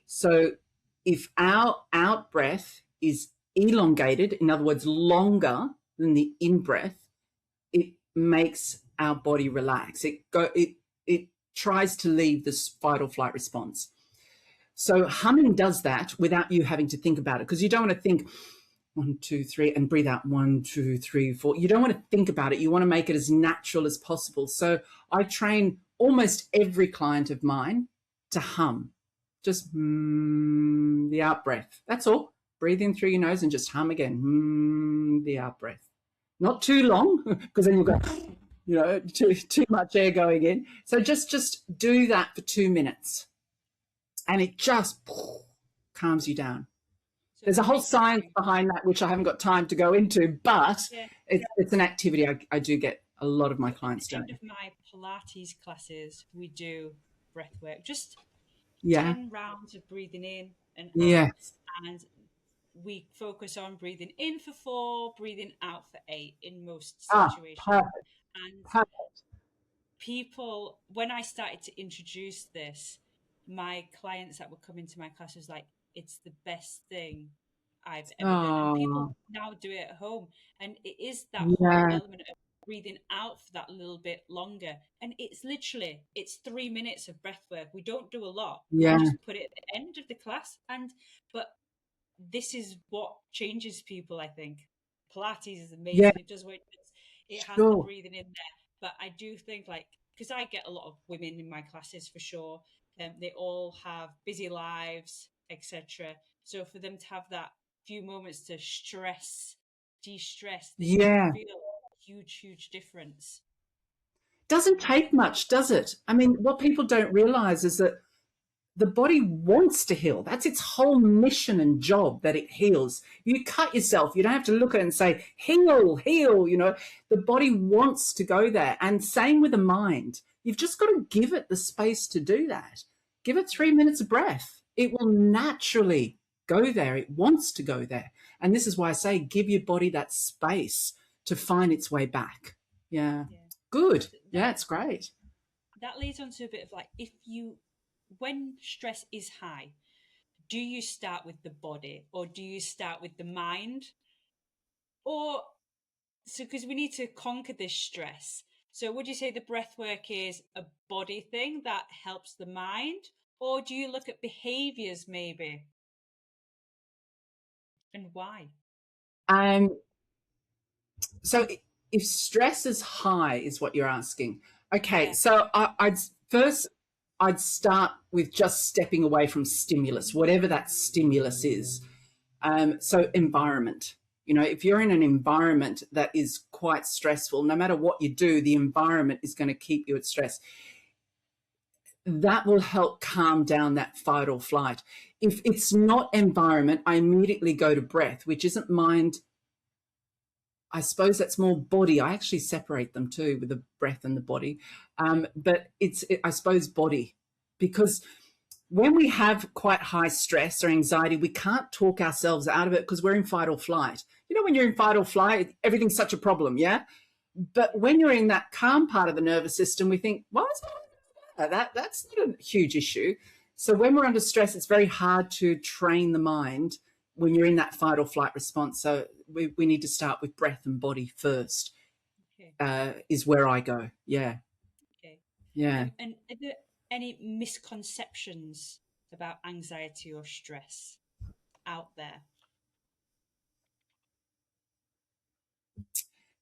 So if our out breath is elongated, in other words, longer than the in breath, it makes our body relax. It tries to leave this fight or flight response. So humming does that without you having to think about it, because you don't want to think 1, 2, 3 and breathe out 1, 2, 3, 4. You don't want to think about it. You want to make it as natural as possible. So I train almost every client of mine to hum, just the out breath. That's all. Breathe in through your nose and just hum again. The out breath. Not too long, because then you'll go, too much air going in. So just do that for 2 minutes, and it just calms you down. So there's a whole science behind that, which I haven't got time to go into, but it's an activity I do get a lot of my clients doing. At the end of my Pilates classes, we do breath work, just 10 rounds of breathing in and out. And we focus on breathing in for 4, breathing out for 8 in most situations. Perfect. And Perfect. people, when I started to introduce this, my clients that would come into my class was like, it's the best thing I've ever done. And people now do it at home. And it is that whole element of breathing out for that little bit longer. And it's 3 minutes of breath work. We don't do a lot. We just put it at the end of the class. But this is what changes people, I think. Pilates is amazing. Yeah. It does what it has the breathing in there. But I do think, because I get a lot of women in my classes for sure. They all have busy lives, etc. So for them to have that few moments to de-stress, they feel a huge difference. Doesn't take much, does it? I mean, what people don't realize is that the body wants to heal. That's its whole mission and job, that it heals. You cut yourself, you don't have to look at it and say, heal. The body wants to go there. And same with the mind. You've just got to give it the space to do that. Give it 3 minutes of breath. It will naturally go there. It wants to go there. And this is why I say, give your body that space to find its way back. Yeah. Good. Yeah, it's great. That leads on to a bit of when stress is high, do you start with the body or do you start with the mind? Because we need to conquer this stress. So would you say the breath work is a body thing that helps the mind? Or do you look at behaviours maybe? And why? So if stress is high is what you're asking. Okay, so I'd first I'd start with just stepping away from stimulus, whatever that stimulus is. So environment. You know, if you're in an environment that is quite stressful, no matter what you do, the environment is going to keep you at stress. That will help calm down that fight or flight. If it's not environment, I immediately go to breath, which isn't mind. I suppose that's more body. I actually separate them too, with the breath and the body. But I suppose, body, because when we have quite high stress or anxiety, we can't talk ourselves out of it because we're in fight or flight. You know, when you're in fight or flight, everything's such a problem, yeah? But when you're in that calm part of the nervous system, we think, why is that's not a huge issue. So when we're under stress, it's very hard to train the mind when you're in that fight or flight response. So we need to start with breath and body first, is where I go. Yeah. Okay. Yeah. And are there any misconceptions about anxiety or stress out there?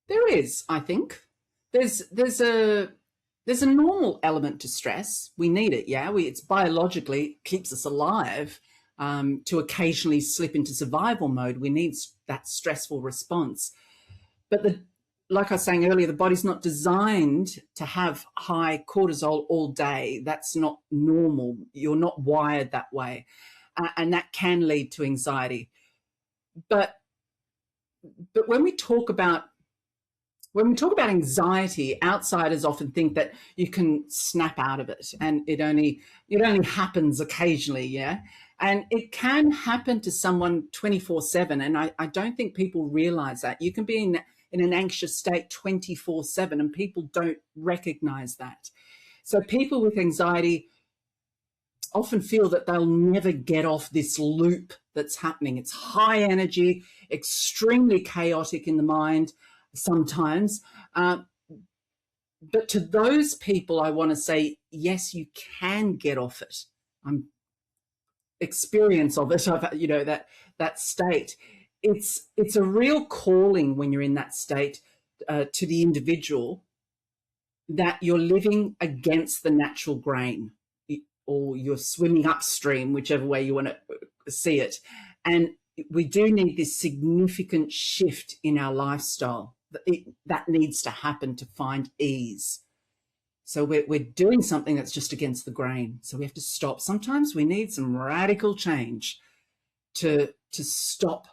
There is, I think. There's a normal element to stress. We need it, yeah. It's biologically keeps us alive. To occasionally slip into survival mode, we need that stressful response. But like I was saying earlier, the body's not designed to have high cortisol all day. That's not normal. You're not wired that way. And that can lead to anxiety. But when we talk about anxiety, outsiders often think that you can snap out of it, and it only happens occasionally, yeah. And it can happen to someone 24/7, and I don't think people realize that. You can be in an anxious state 24/7, and people don't recognize that. So people with anxiety often feel that they'll never get off this loop that's happening. It's high energy, extremely chaotic in the mind sometimes. But to those people, I want to say, yes, you can get off it. I'm experience of it. You know, that state. It's a real calling when you're in that state to the individual, that you're living against the natural grain, or you're swimming upstream, whichever way you want to see it. And we do need this significant shift in our lifestyle. That needs to happen to find ease. So we're doing something that's just against the grain. So we have to stop. Sometimes we need some radical change to stop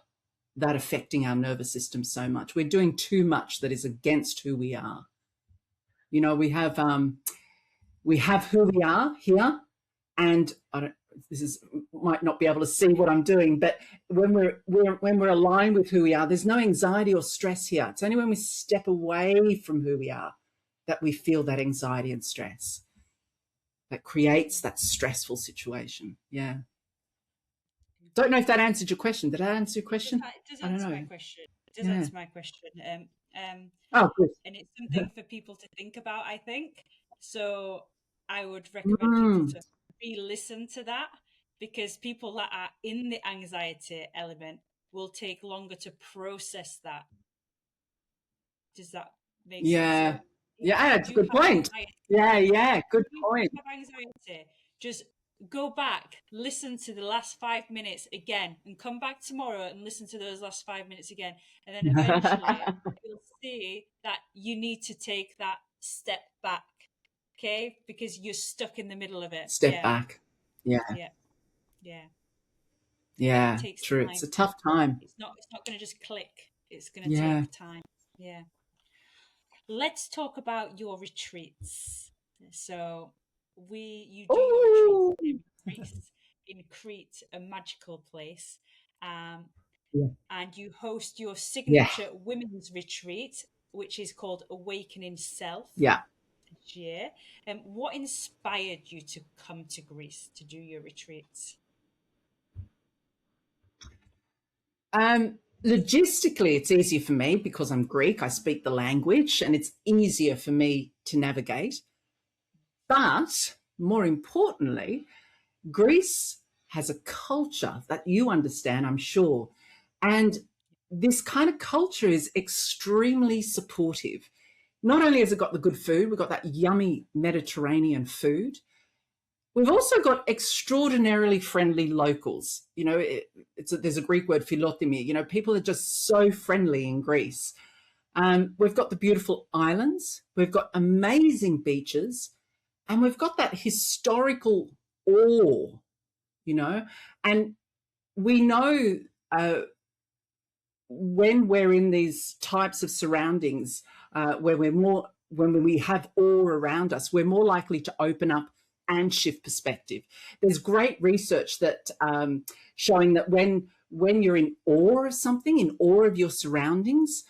that affecting our nervous system so much. We're doing too much that is against who we are. You know, we have who we are here, and might not be able to see what I'm doing, but when we're aligned with who we are, there's no anxiety or stress here. It's only when we step away from who we are that we feel that anxiety and stress that creates that stressful situation. Yeah. Don't know if that answered your question. Did I answer your question? It does answer my question. It does answer my question. Oh, good. And it's something for people to think about, I think. So I would recommend people to re-listen to that, because people that are in the anxiety element will take longer to process that. Does that make sense? So yeah, it's a good point. Yeah, good point. If you have anxiety, just go back, listen to the last 5 minutes again, and come back tomorrow and listen to those last 5 minutes again. And then eventually you'll see that you need to take that step back, okay? Because you're stuck in the middle of it. Step back. Yeah. It true. Time. It's a tough time. It's not going to just click. It's going to take time. Yeah. Let's talk about your retreats. So you do your retreats in Crete, a magical place. And you host your signature women's retreat, which is called Awakening Self. This year. What inspired you to come to Greece to do your retreats? Logistically, it's easier for me because I'm Greek. I speak the language, and it's easier for me to navigate. But more importantly, Greece has a culture that you understand, I'm sure. And this kind of culture is extremely supportive. Not only has it got the good food, we've got that yummy Mediterranean food, We've also got extraordinarily friendly locals. You know, there's a Greek word, philothimi. You know, people are just so friendly in Greece. We've got the beautiful islands. We've got amazing beaches. And we've got that historical awe, you know. And we know when we're in these types of surroundings where when we have awe around us, we're more likely to open up and shift perspective. There's great research that showing that when you're in awe of something, in awe of your surroundings,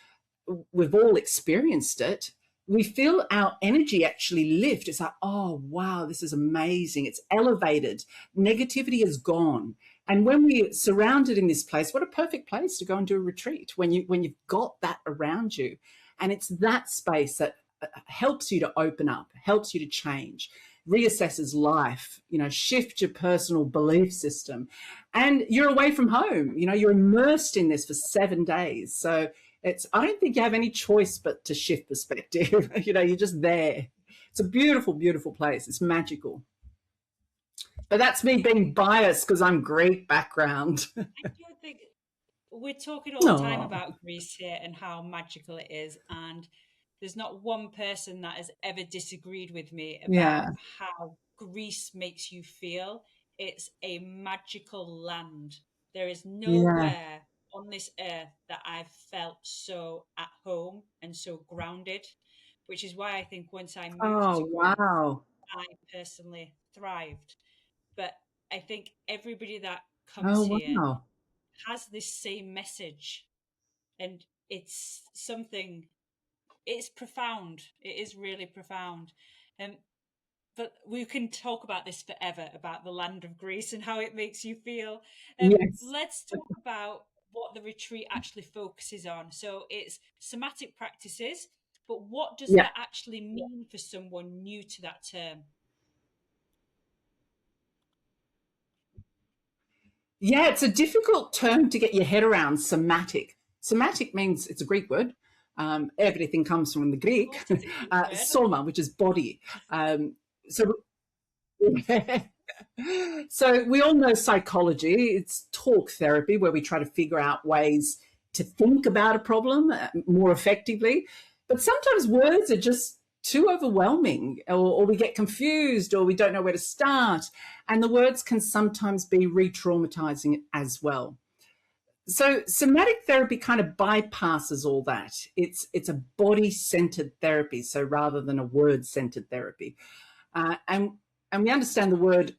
we've all experienced it. We feel our energy actually lift. It's like, oh, wow, this is amazing. It's elevated. Negativity is gone. And when we're surrounded in this place, what a perfect place to go and do a retreat when you've got that around you. And it's that space that helps you to open up, helps you to change, reassesses life, you know, shift your personal belief system. And you're away from home, you know, you're immersed in this for 7 days. So I don't think you have any choice but to shift perspective. You know, you're just there. It's a beautiful, beautiful place. It's magical. But that's me being biased because I'm Greek background. I do think we're talking all the time No. about Greece here and how magical it is. And there's not one person that has ever disagreed with me about Yeah. how Greece makes you feel. It's a magical land. There is Yeah. nowhere on this earth that I've felt so at home and so grounded, which is why I think once I moved to Oh, Greece, wow. I personally thrived. But I think everybody that Oh, comes here wow. has this same message, and it's something, it's profound. It is really profound. Um, but we can talk about this forever, about the land of Greece and how it makes you feel. Yes. Let's talk about what the retreat actually focuses on. So it's somatic practices, but what does Yeah. that actually mean for someone new to that term? Yeah, it's a difficult term to get your head around, somatic. Somatic means, it's a Greek word. Everything comes from the Of Greek. course, it's a Greek word. Soma, which is body. So So we all know psychology. It's talk therapy where we try to figure out ways to think about a problem more effectively. But sometimes words are just too overwhelming, or we get confused, or we don't know where to start. And the words can sometimes be re-traumatizing as well. So somatic therapy kind of bypasses all that. It's a body-centered therapy, so rather than a word-centered therapy. And we understand the word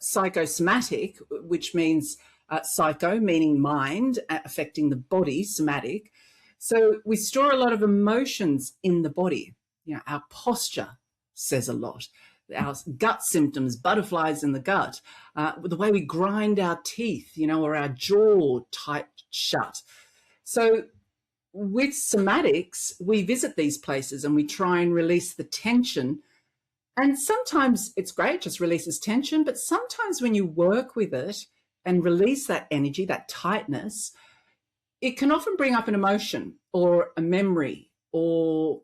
psychosomatic, which means psycho, meaning mind, affecting the body, somatic. So we store a lot of emotions in the body. You know, our posture says a lot. Our gut symptoms, butterflies in the gut, the way we grind our teeth, you know, or our jaw tight shut. So with somatics, we visit these places and we try and release the tension. And sometimes it's great, just releases tension. But sometimes when you work with it and release that energy, that tightness, it can often bring up an emotion or a memory or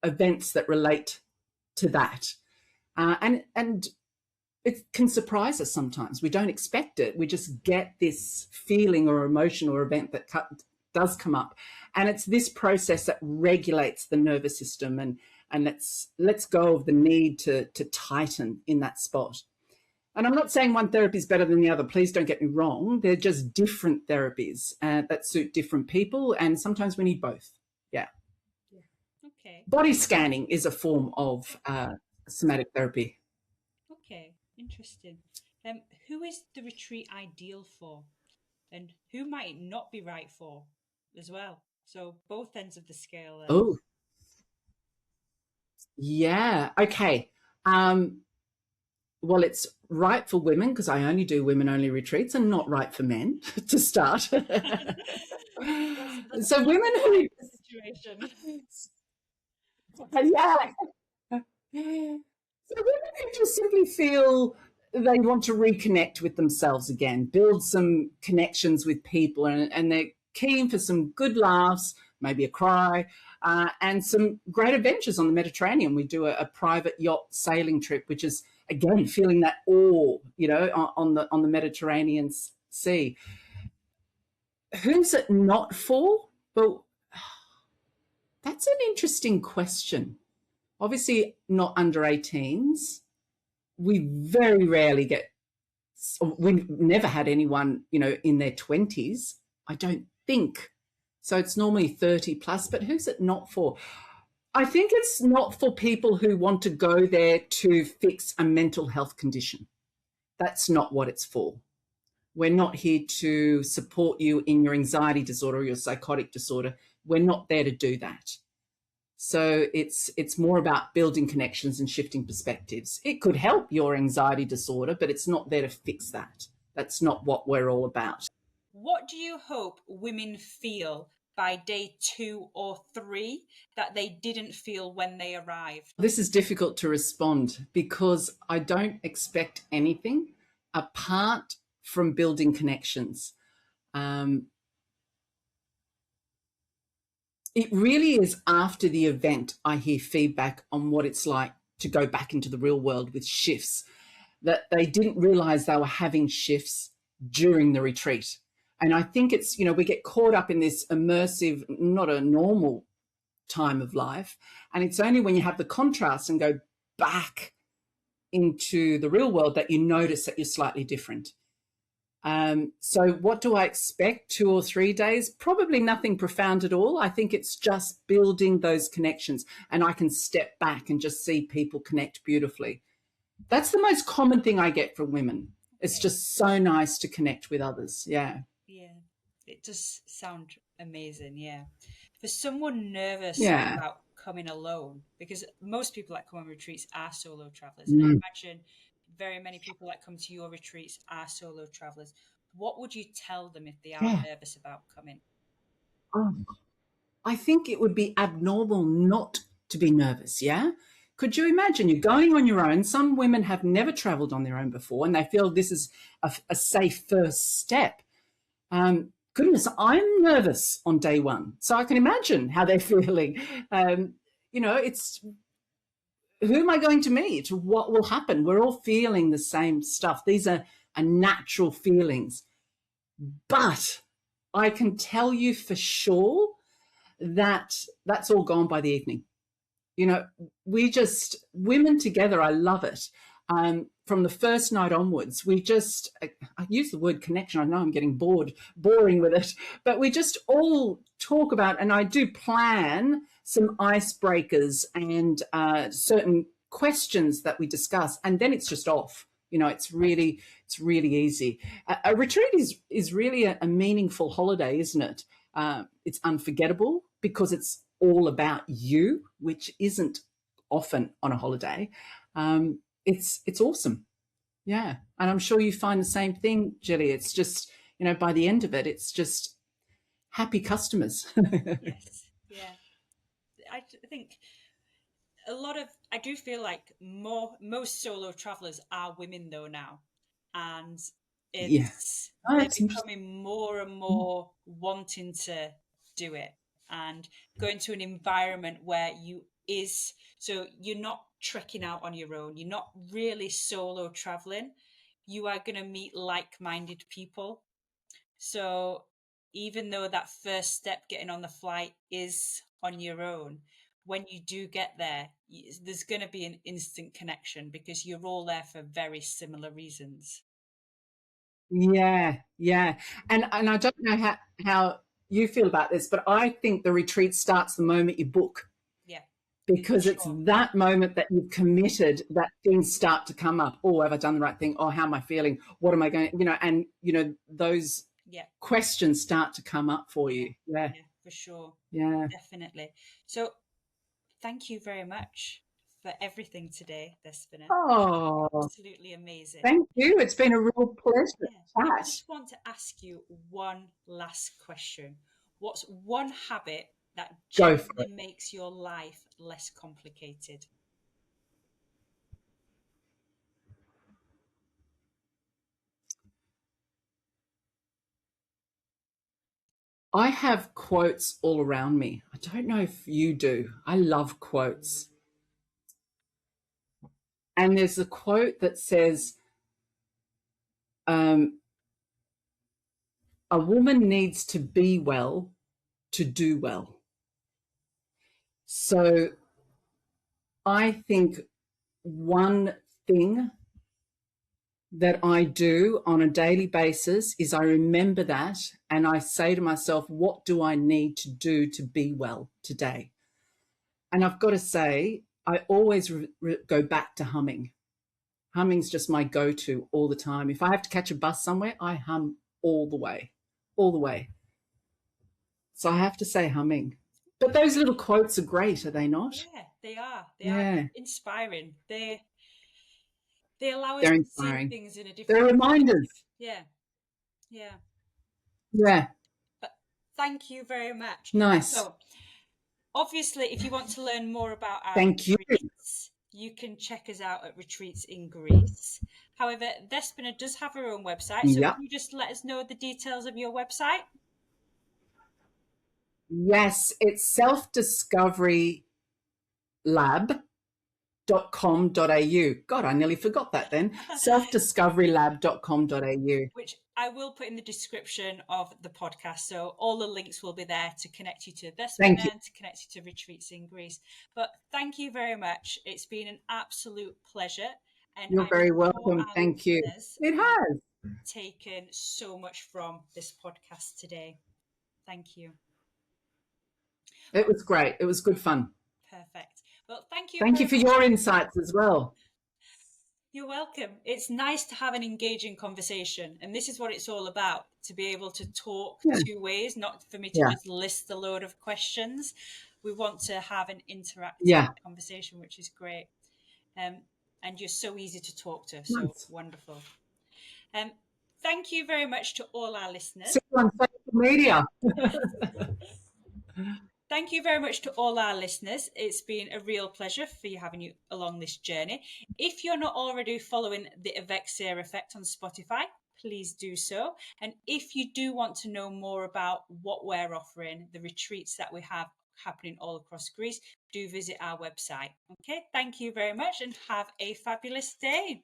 events that relate to that. And it can surprise us sometimes. We don't expect it. We just get this feeling or emotion or event that does come up. And it's this process that regulates the nervous system and let's go of the need to tighten in that spot. And I'm not saying one therapy is better than the other. Please don't get me wrong. They're just different therapies that suit different people. And sometimes we need both. Yeah. Okay. Body scanning is a form of somatic therapy. Okay, interesting. Who is the retreat ideal for, and who might it not be right for as well? So both ends of the scale there. Oh, yeah. Okay. Um, well, it's right for women because I only do women only retreats and not right for men to start. So That's women who, the situation. yeah. So women who just simply feel they want to reconnect with themselves again, build some connections with people, and they're keen for some good laughs, maybe a cry, and some great adventures on the Mediterranean. We do a private yacht sailing trip, which is again, feeling that awe, on the Mediterranean Sea. Who's it not for? Well, that's an interesting question. Obviously, not under 18s. We very rarely get, we've never had anyone, in their 20s, I don't think. So it's normally 30 plus, but who's it not for? I think it's not for people who want to go there to fix a mental health condition. That's not what it's for. We're not here to support you in your anxiety disorder or your psychotic disorder. We're not there to do that. So it's more about building connections and shifting perspectives. It could help your anxiety disorder, but it's not there to fix that. That's not what we're all about. What do you hope women feel by day 2 or 3 that they didn't feel when they arrived? This is difficult to respond because I don't expect anything apart from building connections. It really is after the event I hear feedback on what it's like to go back into the real world with shifts, that they didn't realize they were having shifts during the retreat. And I think it's, we get caught up in this immersive, not a normal time of life. And it's only when you have the contrast and go back into the real world that you notice that you're slightly different. So what do I expect? 2 or 3 days? Probably nothing profound at all. I think it's just building those connections, and I can step back and just see people connect beautifully. That's the most common thing I get from women. It's just so nice to connect with others. Yeah. Yeah, it does sound amazing. Yeah. For someone nervous Yeah. about coming alone, because most people that come on retreats are solo travelers. And I imagine very many people that come to your retreats are solo travelers. What would you tell them if they are nervous about coming? I think it would be abnormal not to be nervous, yeah? Could you imagine you're going on your own? Some women have never traveled on their own before and they feel this is a safe first step. Goodness, I'm nervous on day 1, so I can imagine how they're feeling. It's who am I going to meet? What will happen? We're all feeling the same stuff. These are natural feelings. But I can tell you for sure that that's all gone by the evening. We just, women together, I love it. From the first night onwards, I use the word connection. I know I'm getting boring with it, but we just all talk about, and I do plan some icebreakers and certain questions that we discuss, and then it's just off. It's really easy. A retreat is really a meaningful holiday, isn't it? It's unforgettable because it's all about you, which isn't often on a holiday. It's awesome. Yeah. And I'm sure you find the same thing, Jilly. It's just, by the end of it, it's just happy customers. Yes. Yeah. I think I do feel like most solo travelers are women though now. And Yeah. they're becoming more and more wanting to do it and go into an environment where so you're not trekking out on your own. You're not really solo traveling. You are going to meet like-minded people. So even though that first step, getting on the flight, is on your own, when you do get there, there's going to be an instant connection because you're all there for very similar reasons. Yeah. And I don't know how you feel about this, but I think the retreat starts the moment you book. Yeah. Because it's that moment that you've committed that things start to come up. Oh, have I done the right thing? Oh, how am I feeling? What am I going, those questions start to come up for you. Yeah, for sure. Yeah. Definitely. So thank you very much for everything today, Despina. Oh, absolutely amazing. Thank you. It's been a real pleasure. I just want to ask you one last question. What's one habit that genuinely makes your life less complicated? I have quotes all around me. I don't know if you do. I love quotes. And there's a quote that says, a woman needs to be well to do well. So I think one thing that I do on a daily basis is I remember that and I say to myself, what do I need to do to be well today? And I've got to say, I always go back to humming. Humming's just my go-to all the time. If I have to catch a bus somewhere, I hum all the way, all the way. So I have to say humming. But those little quotes are great, are they not? Yeah, they are. They Yeah. are inspiring. They allow us They're to inspiring. see things in a different They're reminders. Yeah. Yeah. Yeah. But thank you very much. Nice. So obviously, if you want to learn more about our Thank you. retreats, you can check us out at Retreats in Greece. However, Despina does have her own website. So Yep. can you just let us know the details of your website? Yes, it's selfdiscoverylab.com.au. God, I nearly forgot that then. selfdiscoverylab.com.au. Which I will put in the description of the podcast. So all the links will be there to connect you to Despina and to connect you to Retreats in Greece. But thank you very much. It's been an absolute pleasure. And You're very welcome. Thank you. It has taken so much from this podcast today. Thank you. It was great. It was good fun. Perfect. Well, thank you. Thank you for your insights as well. You're welcome. It's nice to have an engaging conversation. And this is what it's all about, to be able to talk two ways, not for me to just list a load of questions. We want to have an interactive conversation, which is great. And you're so easy to talk to. So wonderful. Thank you very much to all our listeners. See you on social media. Thank you very much to all our listeners. It's been a real pleasure for you having you along this journey. If you're not already following the Evexia Effect on Spotify, please do so. And if you do want to know more about what we're offering, the retreats that we have happening all across Greece, do visit our website. Okay, thank you very much and have a fabulous day.